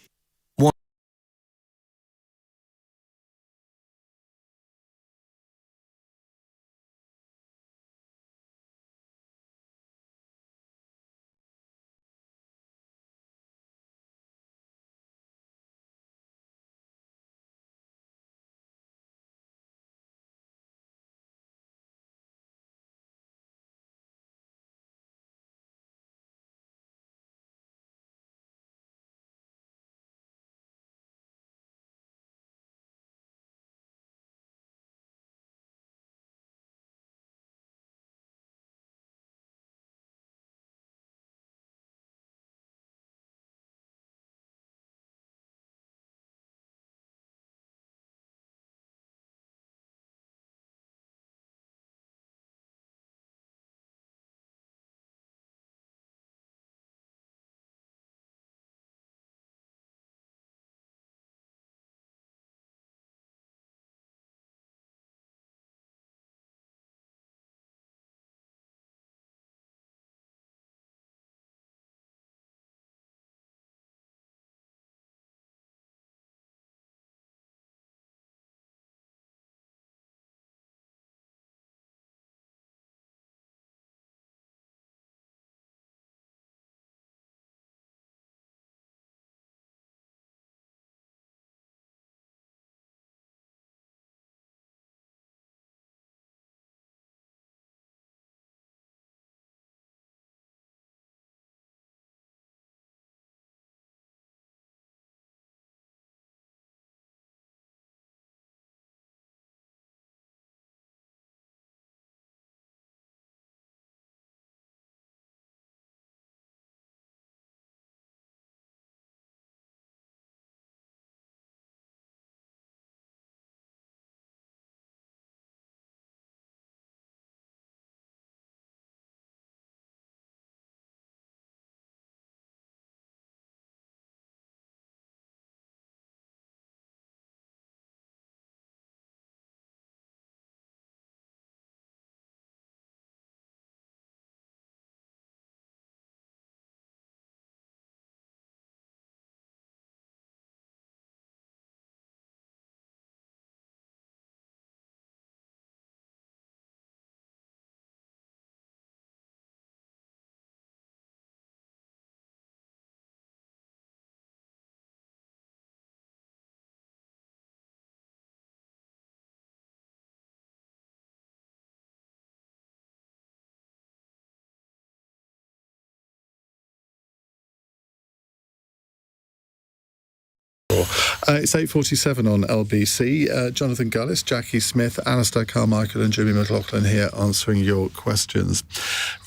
It's 8:47 on LBC. Jonathan Gullis, Jacqui Smith, Alistair, Carmichael and Jimmy McLoughlin here answering your questions.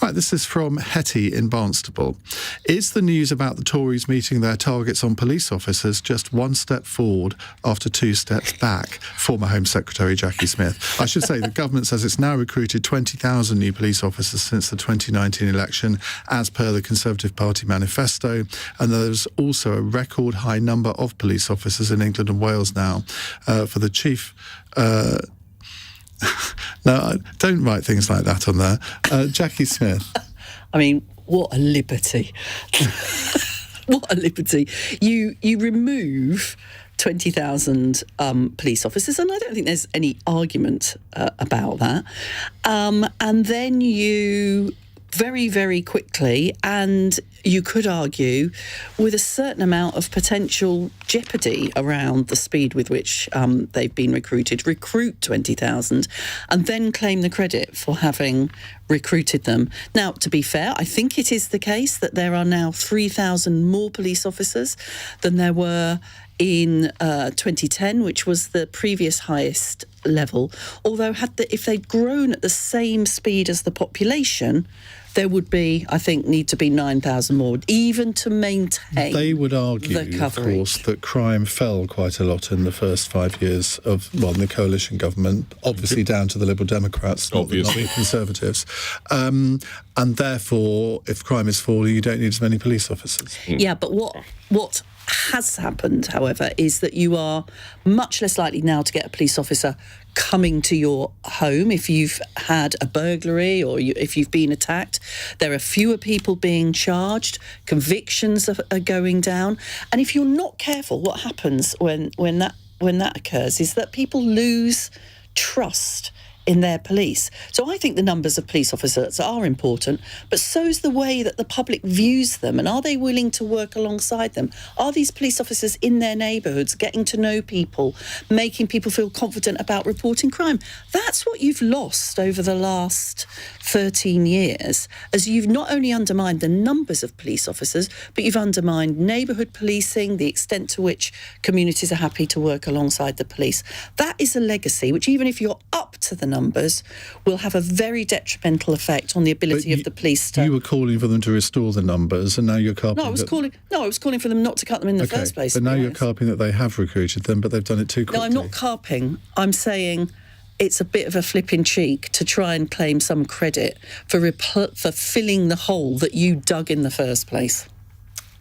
Right, this is from Hetty in Barnstaple. Is the news about the Tories meeting their targets on police officers just one step forward after two steps back? Former Home Secretary Jacqui Smith. I should say the government says it's now recruited 20,000 new police officers since the 2019 election, as per the Conservative Party manifesto, and there's also a record high number of police officers in England and Wales now. For the chief... no, don't write things like that on there. Jacqui Smith. I mean, what a liberty. What a liberty. You remove 20,000 police officers, and I don't think there's any argument about that. And then you very, very quickly, and you could argue with a certain amount of potential jeopardy around the speed with which they've been recruited, recruit 20,000 and then claim the credit for having recruited them. Now, to be fair, I think it is the case that there are now 3,000 more police officers than there were in 2010, which was the previous highest level. Although if they'd grown at the same speed as the population, there would be, I think, need to be 9,000 more, even to maintain. They would argue, of course, that crime fell quite a lot in the first 5 years of the coalition government, obviously down to the Liberal Democrats, not the Conservatives. And therefore, if crime is falling, you don't need as many police officers. Yeah, but what has happened, however, is that you are much less likely now to get a police officer coming to your home if you've had a burglary or if you've been attacked. There are fewer people being charged, convictions are going down, and if you're not careful, what happens when that occurs is that people lose trust in their police. So I think the numbers of police officers are important, but so's the way that the public views them, and are they willing to work alongside them? Are these police officers in their neighbourhoods getting to know people, making people feel confident about reporting crime? That's what you've lost over the last 13 years, as you've not only undermined the numbers of police officers, but you've undermined neighbourhood policing, the extent to which communities are happy to work alongside the police. That is a legacy which, even if you're up to the numbers, will have a very detrimental effect on the ability of the police to... You were calling for them to restore the numbers, and now you're carping... I was calling for them not to cut them in the first place. But now you're carping that they have recruited them, but they've done it too quickly. No, I'm not carping. I'm saying it's a bit of a flipping cheek to try and claim some credit for filling the hole that you dug in the first place.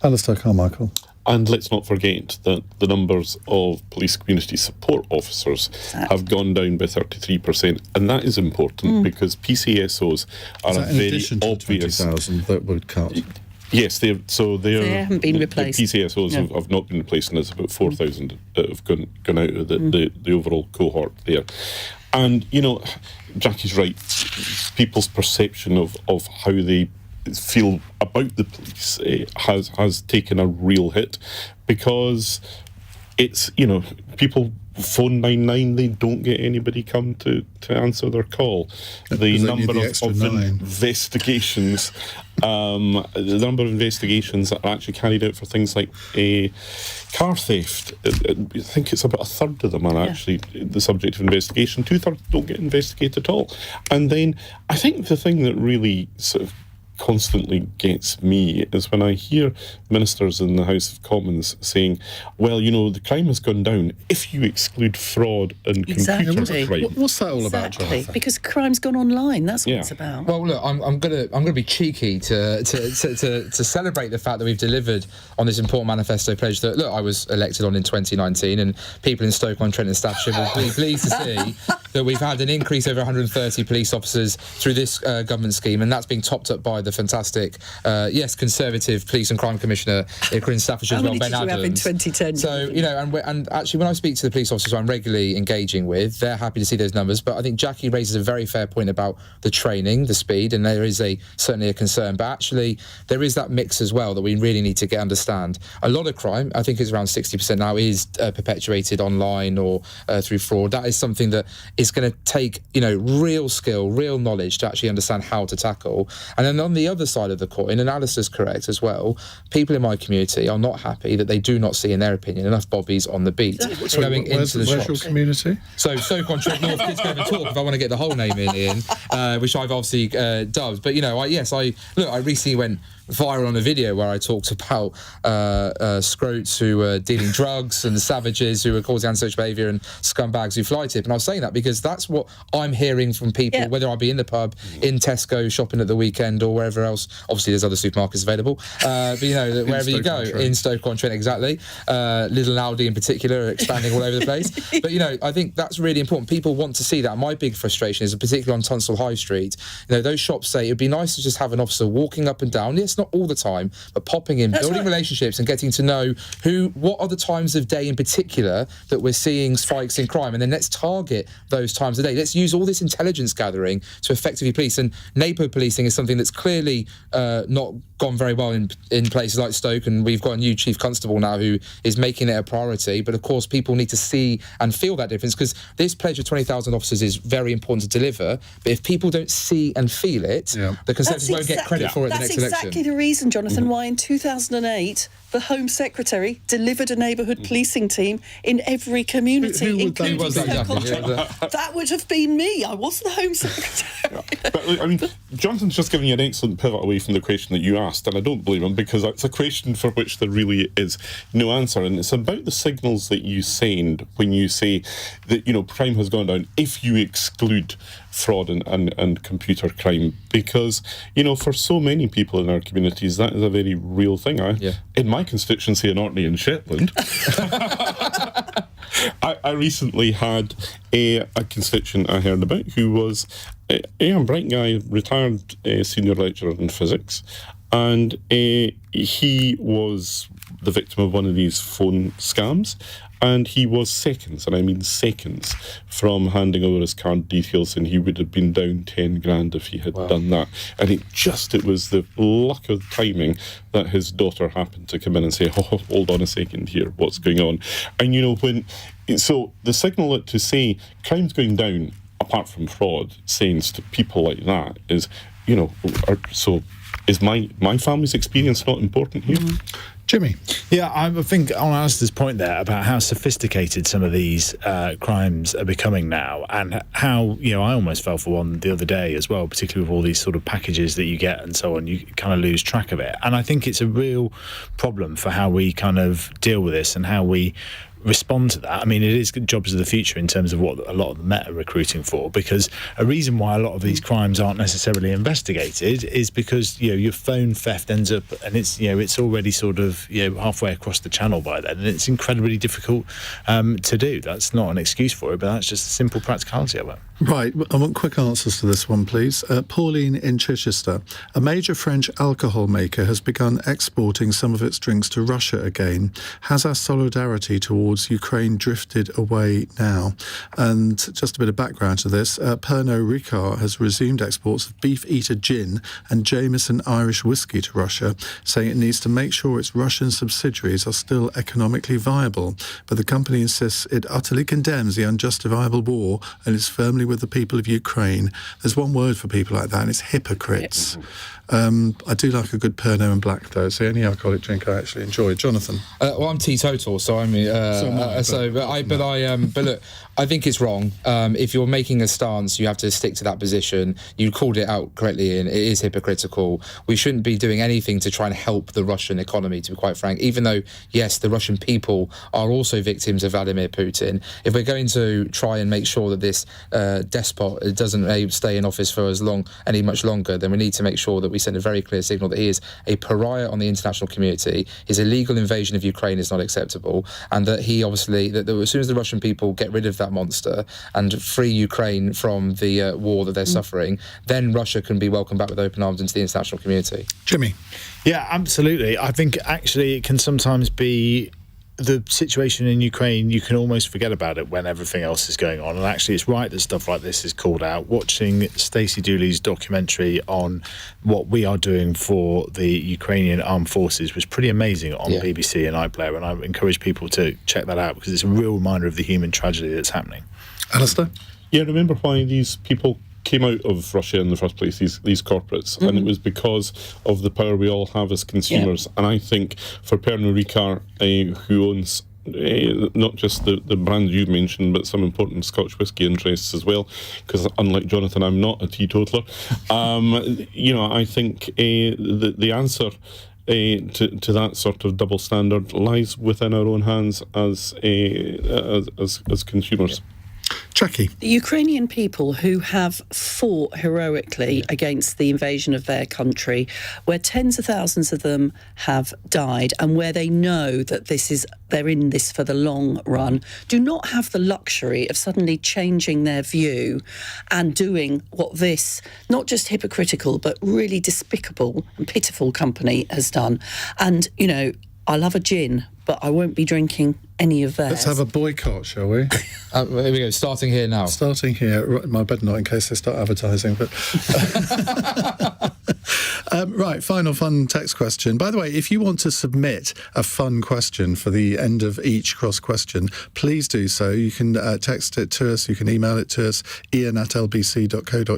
Alistair, Carmichael. And let's not forget that the numbers of police community support officers have gone down by 33%, and that is important because PCSOs are a very obvious... 20,000 that would cut? Yes, they haven't been replaced. The PCSOs have not been replaced, and there's about 4,000 that have gone out of the overall cohort there. And, Jacqui's right, people's perception of how they feel about the police has taken a real hit, because it's, people phone 99, they don't get anybody come to answer their call. The number of investigations that are actually carried out for things like car theft, I think it's about a third of them are actually the subject of investigation. 2/3 don't get investigated at all. And then I think the thing that really sort of constantly gets me is when I hear ministers in the House of Commons saying, well, the crime has gone down if you exclude fraud and computer crime. What's that all about, Jonathan? Because crime's gone online. That's what it's about. Well, look, I'm gonna be cheeky to celebrate the fact that we've delivered on this important manifesto pledge that, look, I was elected on in 2019, and people in Stoke-On-Trent and Staffordshire will be pleased to see that we've had an increase over 130 police officers through this government scheme, and that's being topped up by the fantastic, Conservative Police and Crime Commissioner in Staffordshire as well, Ben Adams. How many did you have in 2010? So, and actually when I speak to the police officers I'm regularly engaging with, they're happy to see those numbers, but I think Jacqui raises a very fair point about the training, the speed, and there is certainly a concern, but actually there is that mix as well that we really need to understand. A lot of crime, I think it's around 60% now, is perpetuated online or through fraud. That is something that is going to take, real skill, real knowledge to actually understand how to tackle. And then on the other side of the coin, and Alistair's correct as well, people in my community are not happy that they do not see, in their opinion, enough bobbies on the beat going into the shops. Where's your community? So Stoke-On-Trent North Kids Club and Talk, if I want to get the whole name in, which I've obviously dubbed. But, I recently went viral on a video where I talked about scrotes who were dealing drugs and savages who were causing antisocial behaviour and scumbags who fly tip. And I was saying that because that's what I'm hearing from people, whether I be in the pub, in Tesco, shopping at the weekend or wherever else. Obviously, there's other supermarkets available. But, wherever you go, in Stoke-On-Trent, exactly. Lidl and Aldi in particular are expanding all over the place. But, I think that's really important. People want to see that. My big frustration is, particularly on Tunstall High Street, those shops say it would be nice to just have an officer walking up and down. Yes, not all the time, but popping in, building relationships and getting to know what are the times of day in particular that we're seeing spikes in crime, and then let's target those times of day. Let's use all this intelligence gathering to effectively police. And neighbourhood policing is something that's clearly not gone very well in places like Stoke, and we've got a new chief constable now who is making it a priority. But of course, people need to see and feel that difference, because this pledge of 20,000 officers is very important to deliver. But if people don't see and feel it, the Conservatives won't get credit for it the next election. That's exactly the reason, Jonathan, why in 2008 the Home Secretary delivered a neighbourhood policing team in every community, including Stoke-On-Trent. That would have been me. I was the Home Secretary. But Jonathan's just given you an excellent pivot away from the question that you asked, and I don't blame him, because it's a question for which there really is no answer, and it's about the signals that you send when you say that crime has gone down if you exclude fraud and computer crime, because for so many people in our communities that is a very real thing. In my constituency in Orkney and Shetland, I recently had a constituent I heard about who was a bright guy, retired senior lecturer in physics, and he was the victim of one of these phone scams. And he was seconds, and I mean seconds, from handing over his card details, and he would have been down 10 grand if he had done that. And it was the luck of timing that his daughter happened to come in and say, "Oh, hold on a second here, what's going on?" And so the signal to say crime's going down, apart from fraud, sends to people like that is, so is my family's experience not important here? Jimmy? Yeah, I think on Alistair's point there about how sophisticated some of these crimes are becoming now, and how, I almost fell for one the other day as well, particularly with all these sort of packages that you get and so on, you kind of lose track of it. And I think it's a real problem for how we kind of deal with this and how we respond to that. I mean, it is jobs of the future in terms of what a lot of the Met are recruiting for, because a reason why a lot of these crimes aren't necessarily investigated is because your phone theft ends up, and it's already sort of halfway across the channel by then, and it's incredibly difficult to do. That's not an excuse for it, but that's just a simple practicality of it. Right, I want quick answers to this one, please. Pauline in Chichester. A major French alcohol maker has begun exporting some of its drinks to Russia again. Has our solidarity towards Ukraine drifted away now? And just a bit of background to this. Pernod Ricard has resumed exports of Beef Eater gin and Jameson Irish whiskey to Russia, saying it needs to make sure its Russian subsidiaries are still economically viable. But the company insists it utterly condemns the unjustifiable war and is firmly with the people of Ukraine. There's one word for people like that, and it's hypocrites. I do like a good Pernod and Black, though. It's the only alcoholic drink I actually enjoy. Jonathan? Well, I'm teetotal, so I mean, but look, I think it's wrong. If you're making a stance, you have to stick to that position. You called it out correctly, and it is hypocritical. We shouldn't be doing anything to try and help the Russian economy, to be quite frank, even though, yes, the Russian people are also victims of Vladimir Putin. If we're going to try and make sure that this despot doesn't stay in office for any much longer, then we need to make sure that we send a very clear signal that he is a pariah on the international community. His illegal invasion of Ukraine is not acceptable, and that he obviously, that as soon as the Russian people get rid of that monster and free Ukraine from the war that they're suffering, then Russia can be welcomed back with open arms into the international community. Jimmy? Yeah, absolutely. I think actually it can sometimes be the situation in Ukraine, you can almost forget about it when everything else is going on. And actually, it's right that stuff like this is called out. Watching Stacey Dooley's documentary on what we are doing for the Ukrainian armed forces was pretty amazing on BBC and iPlayer. And I encourage people to check that out because it's a real reminder of the human tragedy that's happening. Alistair? Yeah, remember why these people came out of Russia in the first place, these corporates, and it was because of the power we all have as consumers. And I think for Pernod Ricard, who owns not just the brand you mentioned, but some important Scotch whisky interests as well, because unlike Jonathan, I'm not a teetotaler. I think the answer to that sort of double standard lies within our own hands as consumers. Jacqui. The Ukrainian people who have fought heroically against the invasion of their country, where tens of thousands of them have died, and where they know that they're in this for the long run, do not have the luxury of suddenly changing their view and doing what this, not just hypocritical, but really despicable and pitiful company has done. And, I love a gin, but I won't be drinking any of theirs. Let's have a boycott, shall we? Here we go, starting here now. Starting here. I better not, in case they start advertising. But right, final fun text question. By the way, if you want to submit a fun question for the end of each cross question, please do so. You can text it to us, you can email it to us, ian@lbc.co.uk,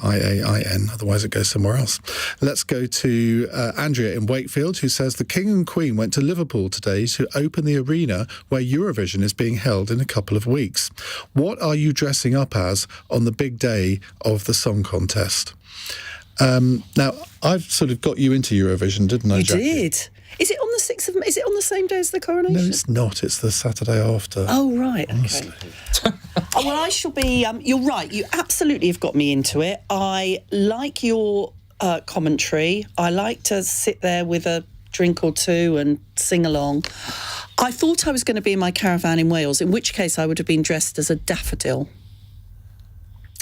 IAIN, otherwise it goes somewhere else. Let's go to Andrea in Wakefield, who says the King and Queen went to Liverpool today to open the arena where Eurovision is being held in a couple of weeks. What are you dressing up as on the big day of the song contest? Now, I've sort of got you into Eurovision, didn't I, Jacqui? You did. Is it on the 6th of May? Is it on the same day as the coronation? No, it's not. It's the Saturday after. Oh, right. Okay. Well, I shall be... you're right. You absolutely have got me into it. I like your commentary. I like to sit there with a drink or two and sing along. I thought I was going to be in my caravan in Wales, in which case I would have been dressed as a daffodil.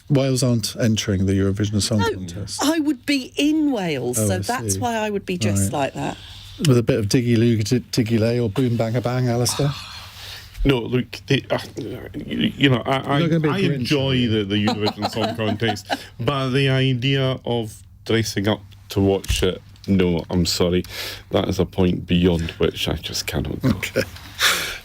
Wales aren't entering the Eurovision Song Contest. I would be in Wales, Oh, so I that's see. why I would be dressed like that. With a bit of diggy-loo, diggy-lay or boom-bang-a-bang, Alistair? No, look, I enjoy the Eurovision Song Contest, but the idea of dressing up to watch it, no, I'm sorry. That is a point beyond which I just cannot go. Okay.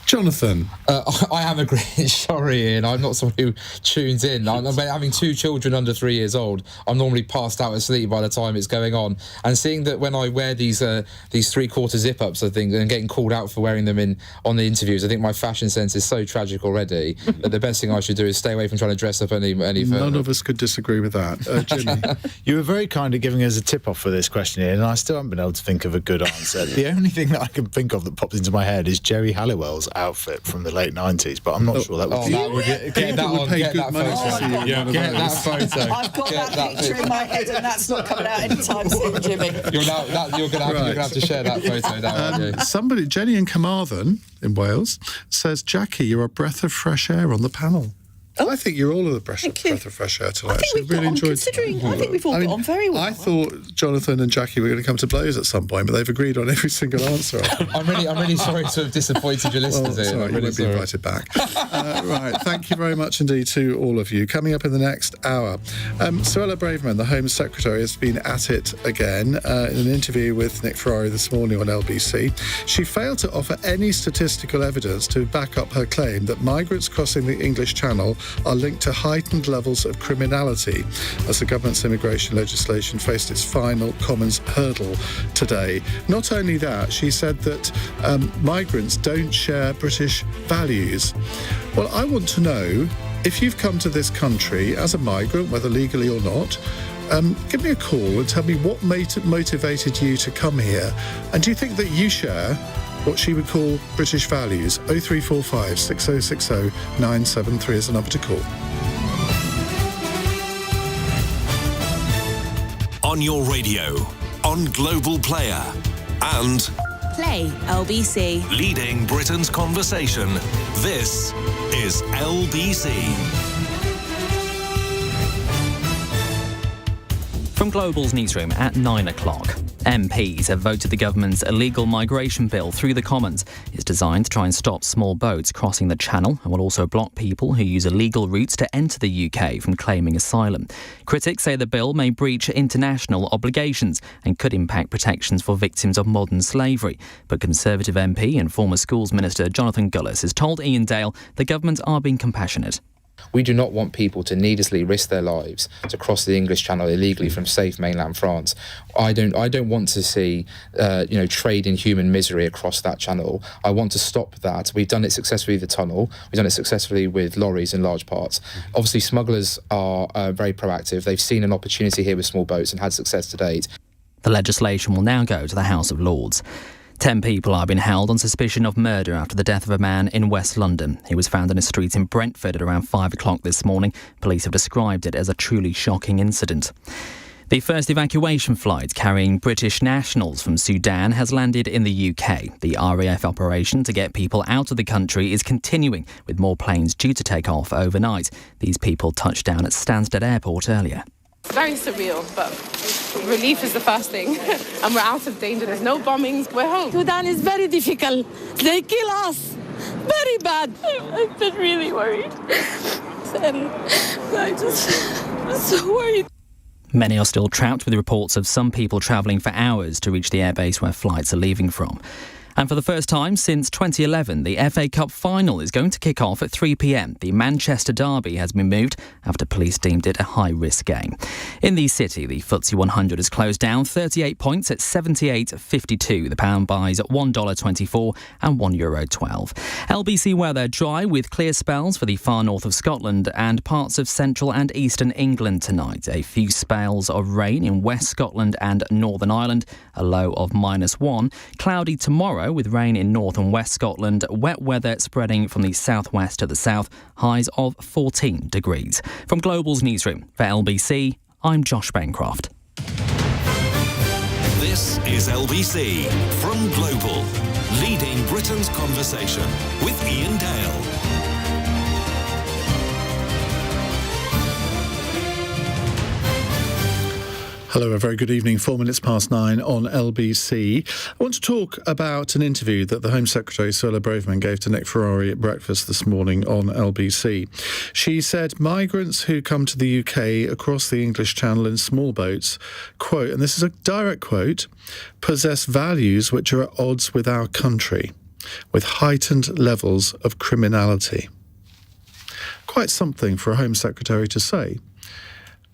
Jonathan. I am a Grinch. Sorry, Ian. I'm not someone who tunes in. I'm having 2 children under 3 years old. I'm normally passed out asleep by the time it's going on. And seeing that when I wear these 3/4 zip-ups, I think, and getting called out for wearing them on the interviews, I think my fashion sense is so tragic already that the best thing I should do is stay away from trying to dress up any further. None of us could disagree with that. Jimmy. You were very kind at giving us a tip-off for this question, Ian, and I still haven't been able to think of a good answer. The only thing that I can think of that pops into my head is Jerry Halliwell's outfit from the late 90s, but I'm not sure that would get that on, get that photo. Get that photo. I've got that picture in my head, and that's not coming out anytime soon, Jimmy. You're going to have to share that photo now, aren't you? Somebody, Jenny in Carmarthen in Wales, says, Jacqui, you're a breath of fresh air on the panel. I think you're all of the breath of fresh air tonight. I think we've got on, considering, I think we've all got on very well. I thought Jonathan and Jacqui were going to come to blows at some point, but they've agreed on every single answer. I'm really sorry to have disappointed your listeners. Well, sorry, you won't be invited back. Right, thank you very much indeed to all of you. Coming up in the next hour, Suella Braverman, the Home Secretary, has been at it again in an interview with Nick Ferrari this morning on LBC. She failed to offer any statistical evidence to back up her claim that migrants crossing the English Channel are linked to heightened levels of criminality as the government's immigration legislation faced its final Commons hurdle today. Not only that, she said that migrants don't share British values. Well, I want to know, if you've come to this country as a migrant, whether legally or not, give me a call and tell me what motivated you to come here. And do you think that you share what she would call British values? 0345 6060 973 is the number to call. On your radio, on Global Player, and Play LBC. leading Britain's conversation. This is LBC. From Global's newsroom at 9 o'clock. MPs have voted the government's illegal migration bill through the Commons. It's designed to try and stop small boats crossing the Channel and will also block people who use illegal routes to enter the UK from claiming asylum. Critics say the bill may breach international obligations and could impact protections for victims of modern slavery. But Conservative MP and former Schools Minister Jonathan Gullis has told Iain the government are being compassionate. We do not want people to needlessly risk their lives to cross the English Channel illegally from safe mainland France. I don't want to see, trade in human misery across that channel. I want to stop that. We've done it successfully with the tunnel. We've done it successfully with lorries in large parts. Obviously, smugglers are very proactive. They've seen an opportunity here with small boats and had success to date. The legislation will now go to the House of Lords. 10 people are being held on suspicion of murder after the death of a man in West London. He was found in a street in Brentford at around 5 o'clock this morning. Police have described it as a truly shocking incident. The first evacuation flight carrying British nationals from Sudan has landed in the UK. The RAF operation to get people out of the country is continuing, with more planes due to take off overnight. These people touched down at Stansted Airport earlier. Very surreal, but relief is the first thing. And we're out of danger. There's no bombings. We're home. Sudan is very difficult. They kill us. Very bad. I've been really worried. And I'm so worried. Many are still trapped, with reports of some people travelling for hours to reach the airbase where flights are leaving from. And for the first time since 2011, the FA Cup final is going to kick off at 3 p.m. The Manchester derby has been moved after police deemed it a high-risk game. In the city, the FTSE 100 has closed down 38 points at 78.52. The pound buys at $1.24 and €1.12. LBC weather dry with clear spells for the far north of Scotland and parts of central and eastern England tonight. A few spells of rain in West Scotland and Northern Ireland, a low of -1. Cloudy tomorrow with rain in North and West Scotland, wet weather spreading from the southwest to the south, highs of 14 degrees. From Global's newsroom for LBC, I'm Josh Bancroft. This is LBC from Global, leading Britain's conversation with Iain Dale. Hello, a very good evening. 4 minutes past 9 on LBC. I want to talk about an interview that the Home Secretary, Suella Braverman, gave to Nick Ferrari at breakfast this morning on LBC. She said migrants who come to the UK across the English Channel in small boats, quote, and this is a direct quote, possess values which are at odds with our country, with heightened levels of criminality. Quite something for a Home Secretary to say.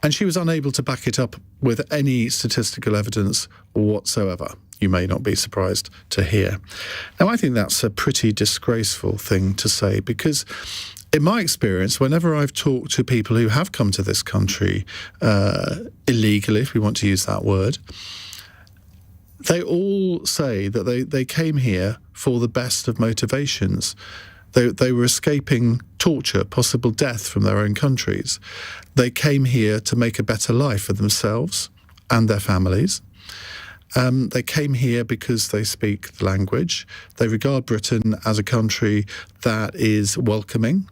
And she was unable to back it up with any statistical evidence whatsoever. You may not be surprised to hear. Now, I think that's a pretty disgraceful thing to say because in my experience, whenever I've talked to people who have come to this country illegally, if we want to use that word, they all say that they came here for the best of motivations. They were escaping torture, possible death from their own countries. They came here to make a better life for themselves and their families. They came here because they speak the language. They regard Britain as a country that is welcoming,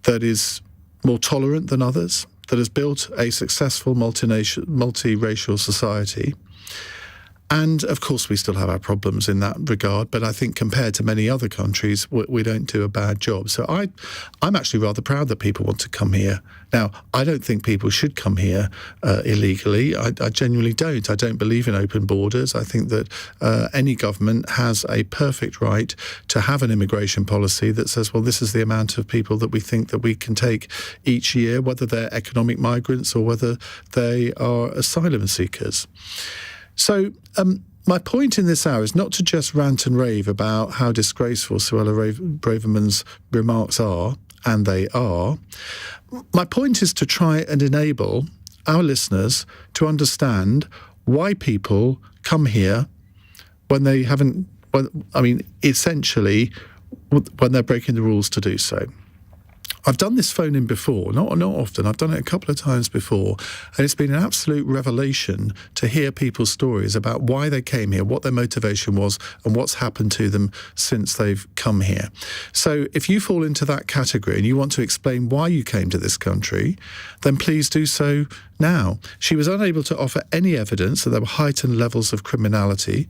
that is more tolerant than others, that has built a successful multiracial society. And, of course, we still have our problems in that regard, but I think compared to many other countries, we don't do a bad job. So I'm actually rather proud that people want to come here. Now, I don't think people should come here illegally. I genuinely don't. I don't believe in open borders. I think that any government has a perfect right to have an immigration policy that says, well, this is the amount of people that we think that we can take each year, whether they're economic migrants or whether they are asylum seekers. So my point in this hour is not to just rant and rave about how disgraceful Suella Braverman's remarks are, and they are. My point is to try and enable our listeners to understand why people come here when they haven't, essentially, when they're breaking the rules to do so. I've done this phone-in before, not often. I've done it a couple of times before, and it's been an absolute revelation to hear people's stories about why they came here, what their motivation was, and what's happened to them since they've come here. So if you fall into that category and you want to explain why you came to this country, then please do so now. She was unable to offer any evidence that there were heightened levels of criminality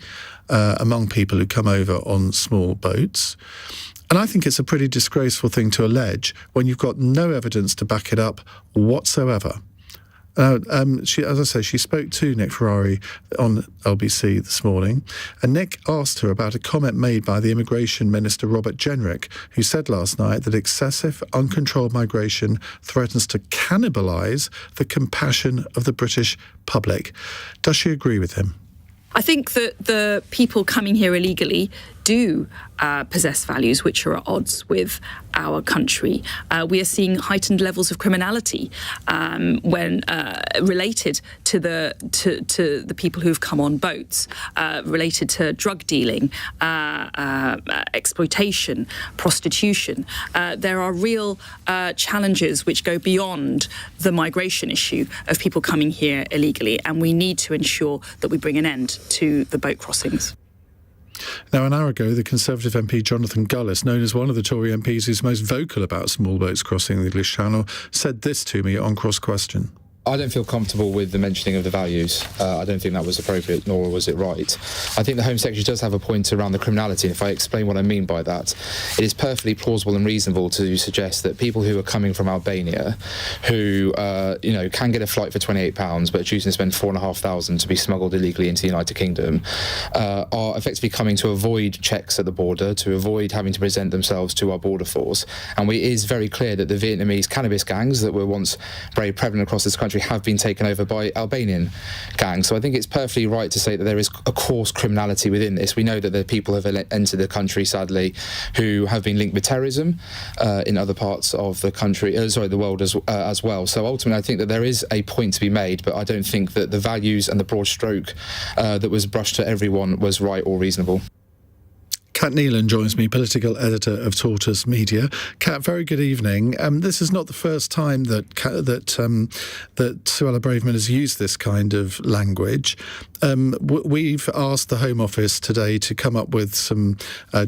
among people who come over on small boats. And I think it's a pretty disgraceful thing to allege when you've got no evidence to back it up whatsoever. She spoke to Nick Ferrari on LBC this morning, and Nick asked her about a comment made by the Immigration Minister Robert Jenrick, who said last night that excessive, uncontrolled migration threatens to cannibalise the compassion of the British public. Does she agree with him? I think that the people coming here illegally do possess values which are at odds with our country. We are seeing heightened levels of criminality when related to the people who've come on boats, related to drug dealing, exploitation, prostitution. There are real challenges which go beyond the migration issue of people coming here illegally, and we need to ensure that we bring an end to the boat crossings. Now, an hour ago, the Conservative MP Jonathan Gullis, known as one of the Tory MPs who's most vocal about small boats crossing the English Channel, said this to me on Cross Question. I don't feel comfortable with the mentioning of the values. I don't think that was appropriate, nor was it right. I think the Home Secretary does have a point around the criminality, and if I explain what I mean by that, it is perfectly plausible and reasonable to suggest that people who are coming from Albania, who can get a flight for £28 but are choosing to spend £4,500 to be smuggled illegally into the United Kingdom, are effectively coming to avoid checks at the border, to avoid having to present themselves to our border force. And it is very clear that the Vietnamese cannabis gangs that were once very prevalent across this country have been taken over by Albanian gangs. So I think it's perfectly right to say that there is a coarse criminality within this. We know that the people have entered the country, sadly, who have been linked with terrorism in other parts of the country, the world as well. So ultimately, I think that there is a point to be made, but I don't think that the values and the broad stroke that was brushed to everyone was right or reasonable. Kat Neelan joins me, political editor of Tortoise Media. Kat, very good evening. This is not the first time that Suella Braverman has used this kind of language. We've asked the Home Office today to come up with some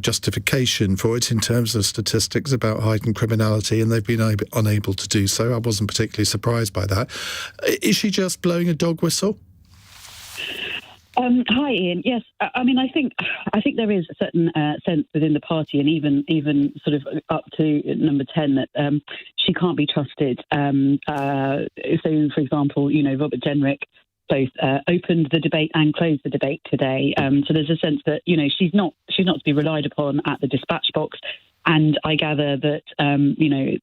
justification for it in terms of statistics about heightened criminality, and they've been unable to do so. I wasn't particularly surprised by that. Is she just blowing a dog whistle? Hi, Ian. Yes, I mean, I think there is a certain sense within the party, and even sort of up to number 10, that she can't be trusted. So, for example, Robert Jenrick both opened the debate and closed the debate today. So there's a sense that she's not to be relied upon at the dispatch box. And I gather that,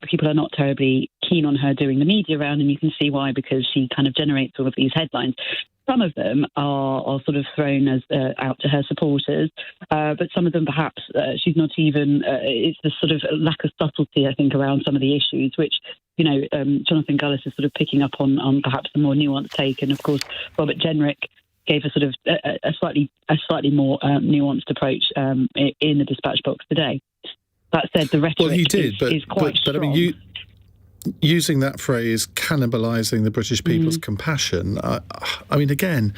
people are not terribly keen on her doing the media round, and you can see why, because she kind of generates all of these headlines. Some of them are sort of thrown as out to her supporters, but some of them perhaps she's not even. It's the sort of lack of subtlety, I think, around some of the issues, which Jonathan Gullis is sort of picking up on perhaps the more nuanced take, and of course Robert Jenrick gave a sort of a slightly more nuanced approach in the dispatch box today. That said, the rhetoric is quite strong. I mean, using that phrase, cannibalising the British people's compassion, I mean, again,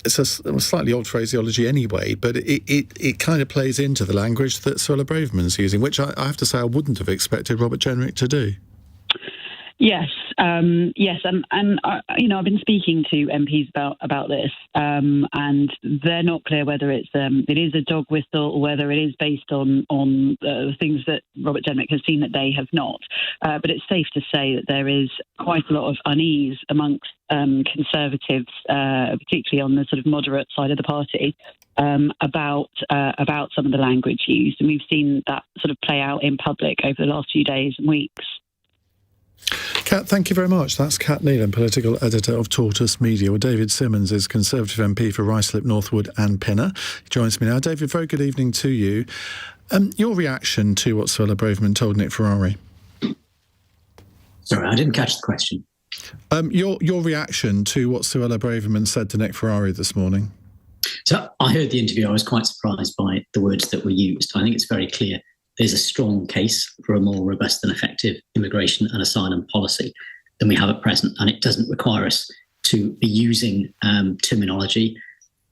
it's a slightly odd phraseology anyway, but it kind of plays into the language that Suella Braverman's using, which I have to say I wouldn't have expected Robert Jenrick to do. Yes, and I've been speaking to MPs about this, and they're not clear whether it is a dog whistle or whether it is based on things that Robert Jenrick has seen that they have not. But it's safe to say that there is quite a lot of unease amongst Conservatives, particularly on the sort of moderate side of the party, about some of the language used, and we've seen that sort of play out in public over the last few days and weeks. Kat, thank you very much. That's Kat Neelan, political editor of Tortoise Media. Well, David Simmons is Conservative MP for Ruislip, Northwood and Pinner. He joins me now. David, very good evening to you. Your reaction to what Suella Braverman told Nick Ferrari? Sorry, I didn't catch the question. Your reaction to what Suella Braverman said to Nick Ferrari this morning? So I heard the interview. I was quite surprised by the words that were used. I think it's very clear there's a strong case for a more robust and effective immigration and asylum policy than we have at present, and it doesn't require us to be using terminology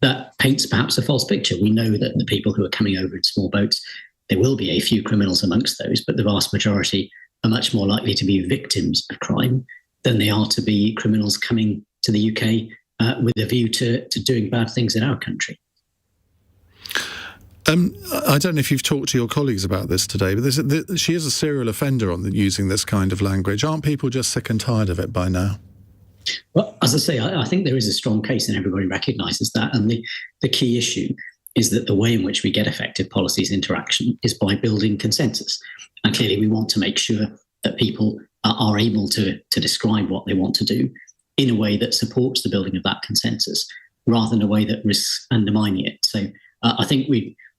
that paints perhaps a false picture. We know that the people who are coming over in small boats, there will be a few criminals amongst those, but the vast majority are much more likely to be victims of crime than they are to be criminals coming to the UK with a view to doing bad things in our country. I don't know if you've talked to your colleagues about this today, but she is a serial offender on using this kind of language. Aren't people just sick and tired of it by now? Well, as I say, I think there is a strong case and everybody recognises that. And the key issue is that the way in which we get effective policies interaction is by building consensus. And clearly we want to make sure that people are able to describe what they want to do in a way that supports the building of that consensus rather than a way that risks undermining it. So I think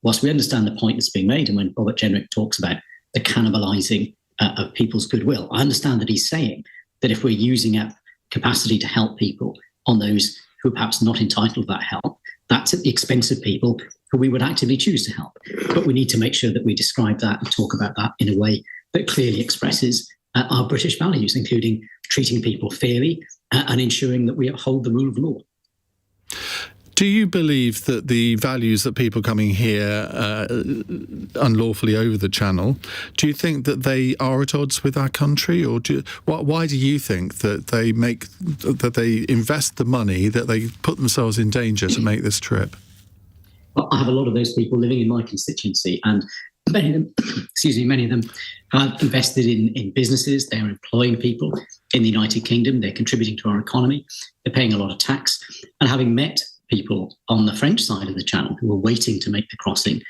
whilst we understand the point that's being made, and when Robert Jenrick talks about the cannibalising of people's goodwill, I understand that he's saying that if we're using up capacity to help people on those who are perhaps not entitled to that help, that's at the expense of people who we would actively choose to help. But we need to make sure that we describe that and talk about that in a way that clearly expresses our British values, including treating people fairly and ensuring that we uphold the rule of law. Do you believe that the values that people coming here unlawfully over the channel, do you think that they are at odds with our country, or why do you think that they invest the money, that they put themselves in danger to make this trip? Well, I have a lot of those people living in my constituency, and many of them have invested in businesses. They're employing people in the United Kingdom. They're contributing to our economy. They're paying a lot of tax, and having met people on the French side of the channel who were waiting to make the crossing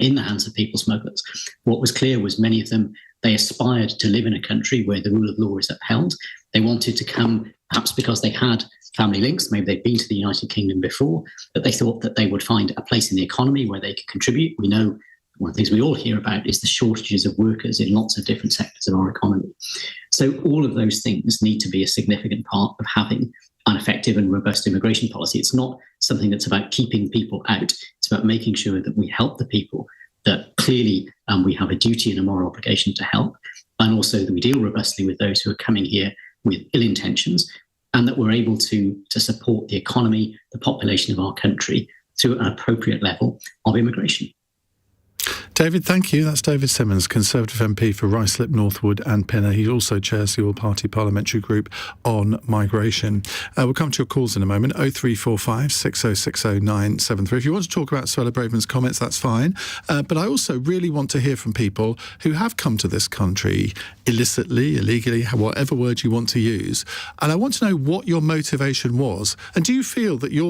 in the hands of people smugglers, what was clear was many of them, they aspired to live in a country where the rule of law is upheld. They wanted to come perhaps because they had family links, maybe they'd been to the United Kingdom before, but they thought that they would find a place in the economy where they could contribute. We know one of the things we all hear about is the shortages of workers in lots of different sectors of our economy. So all of those things need to be a significant part of having an effective and robust immigration policy. It's not something that's about keeping people out. It's about making sure that we help the people that clearly we have a duty and a moral obligation to help, and also that we deal robustly with those who are coming here with ill intentions, and that we're able to support the economy, the population of our country through an appropriate level of immigration. David, thank you. That's David Simmons, Conservative MP for Ruislip, Northwood and Pinner. He also chairs the All-Party Parliamentary Group on Migration. We'll come to your calls in a moment, 0345 6060 973. If you want to talk about Suella Braverman's comments, that's fine. But I also really want to hear from people who have come to this country illicitly, illegally, whatever word you want to use. And I want to know what your motivation was. And do you feel that your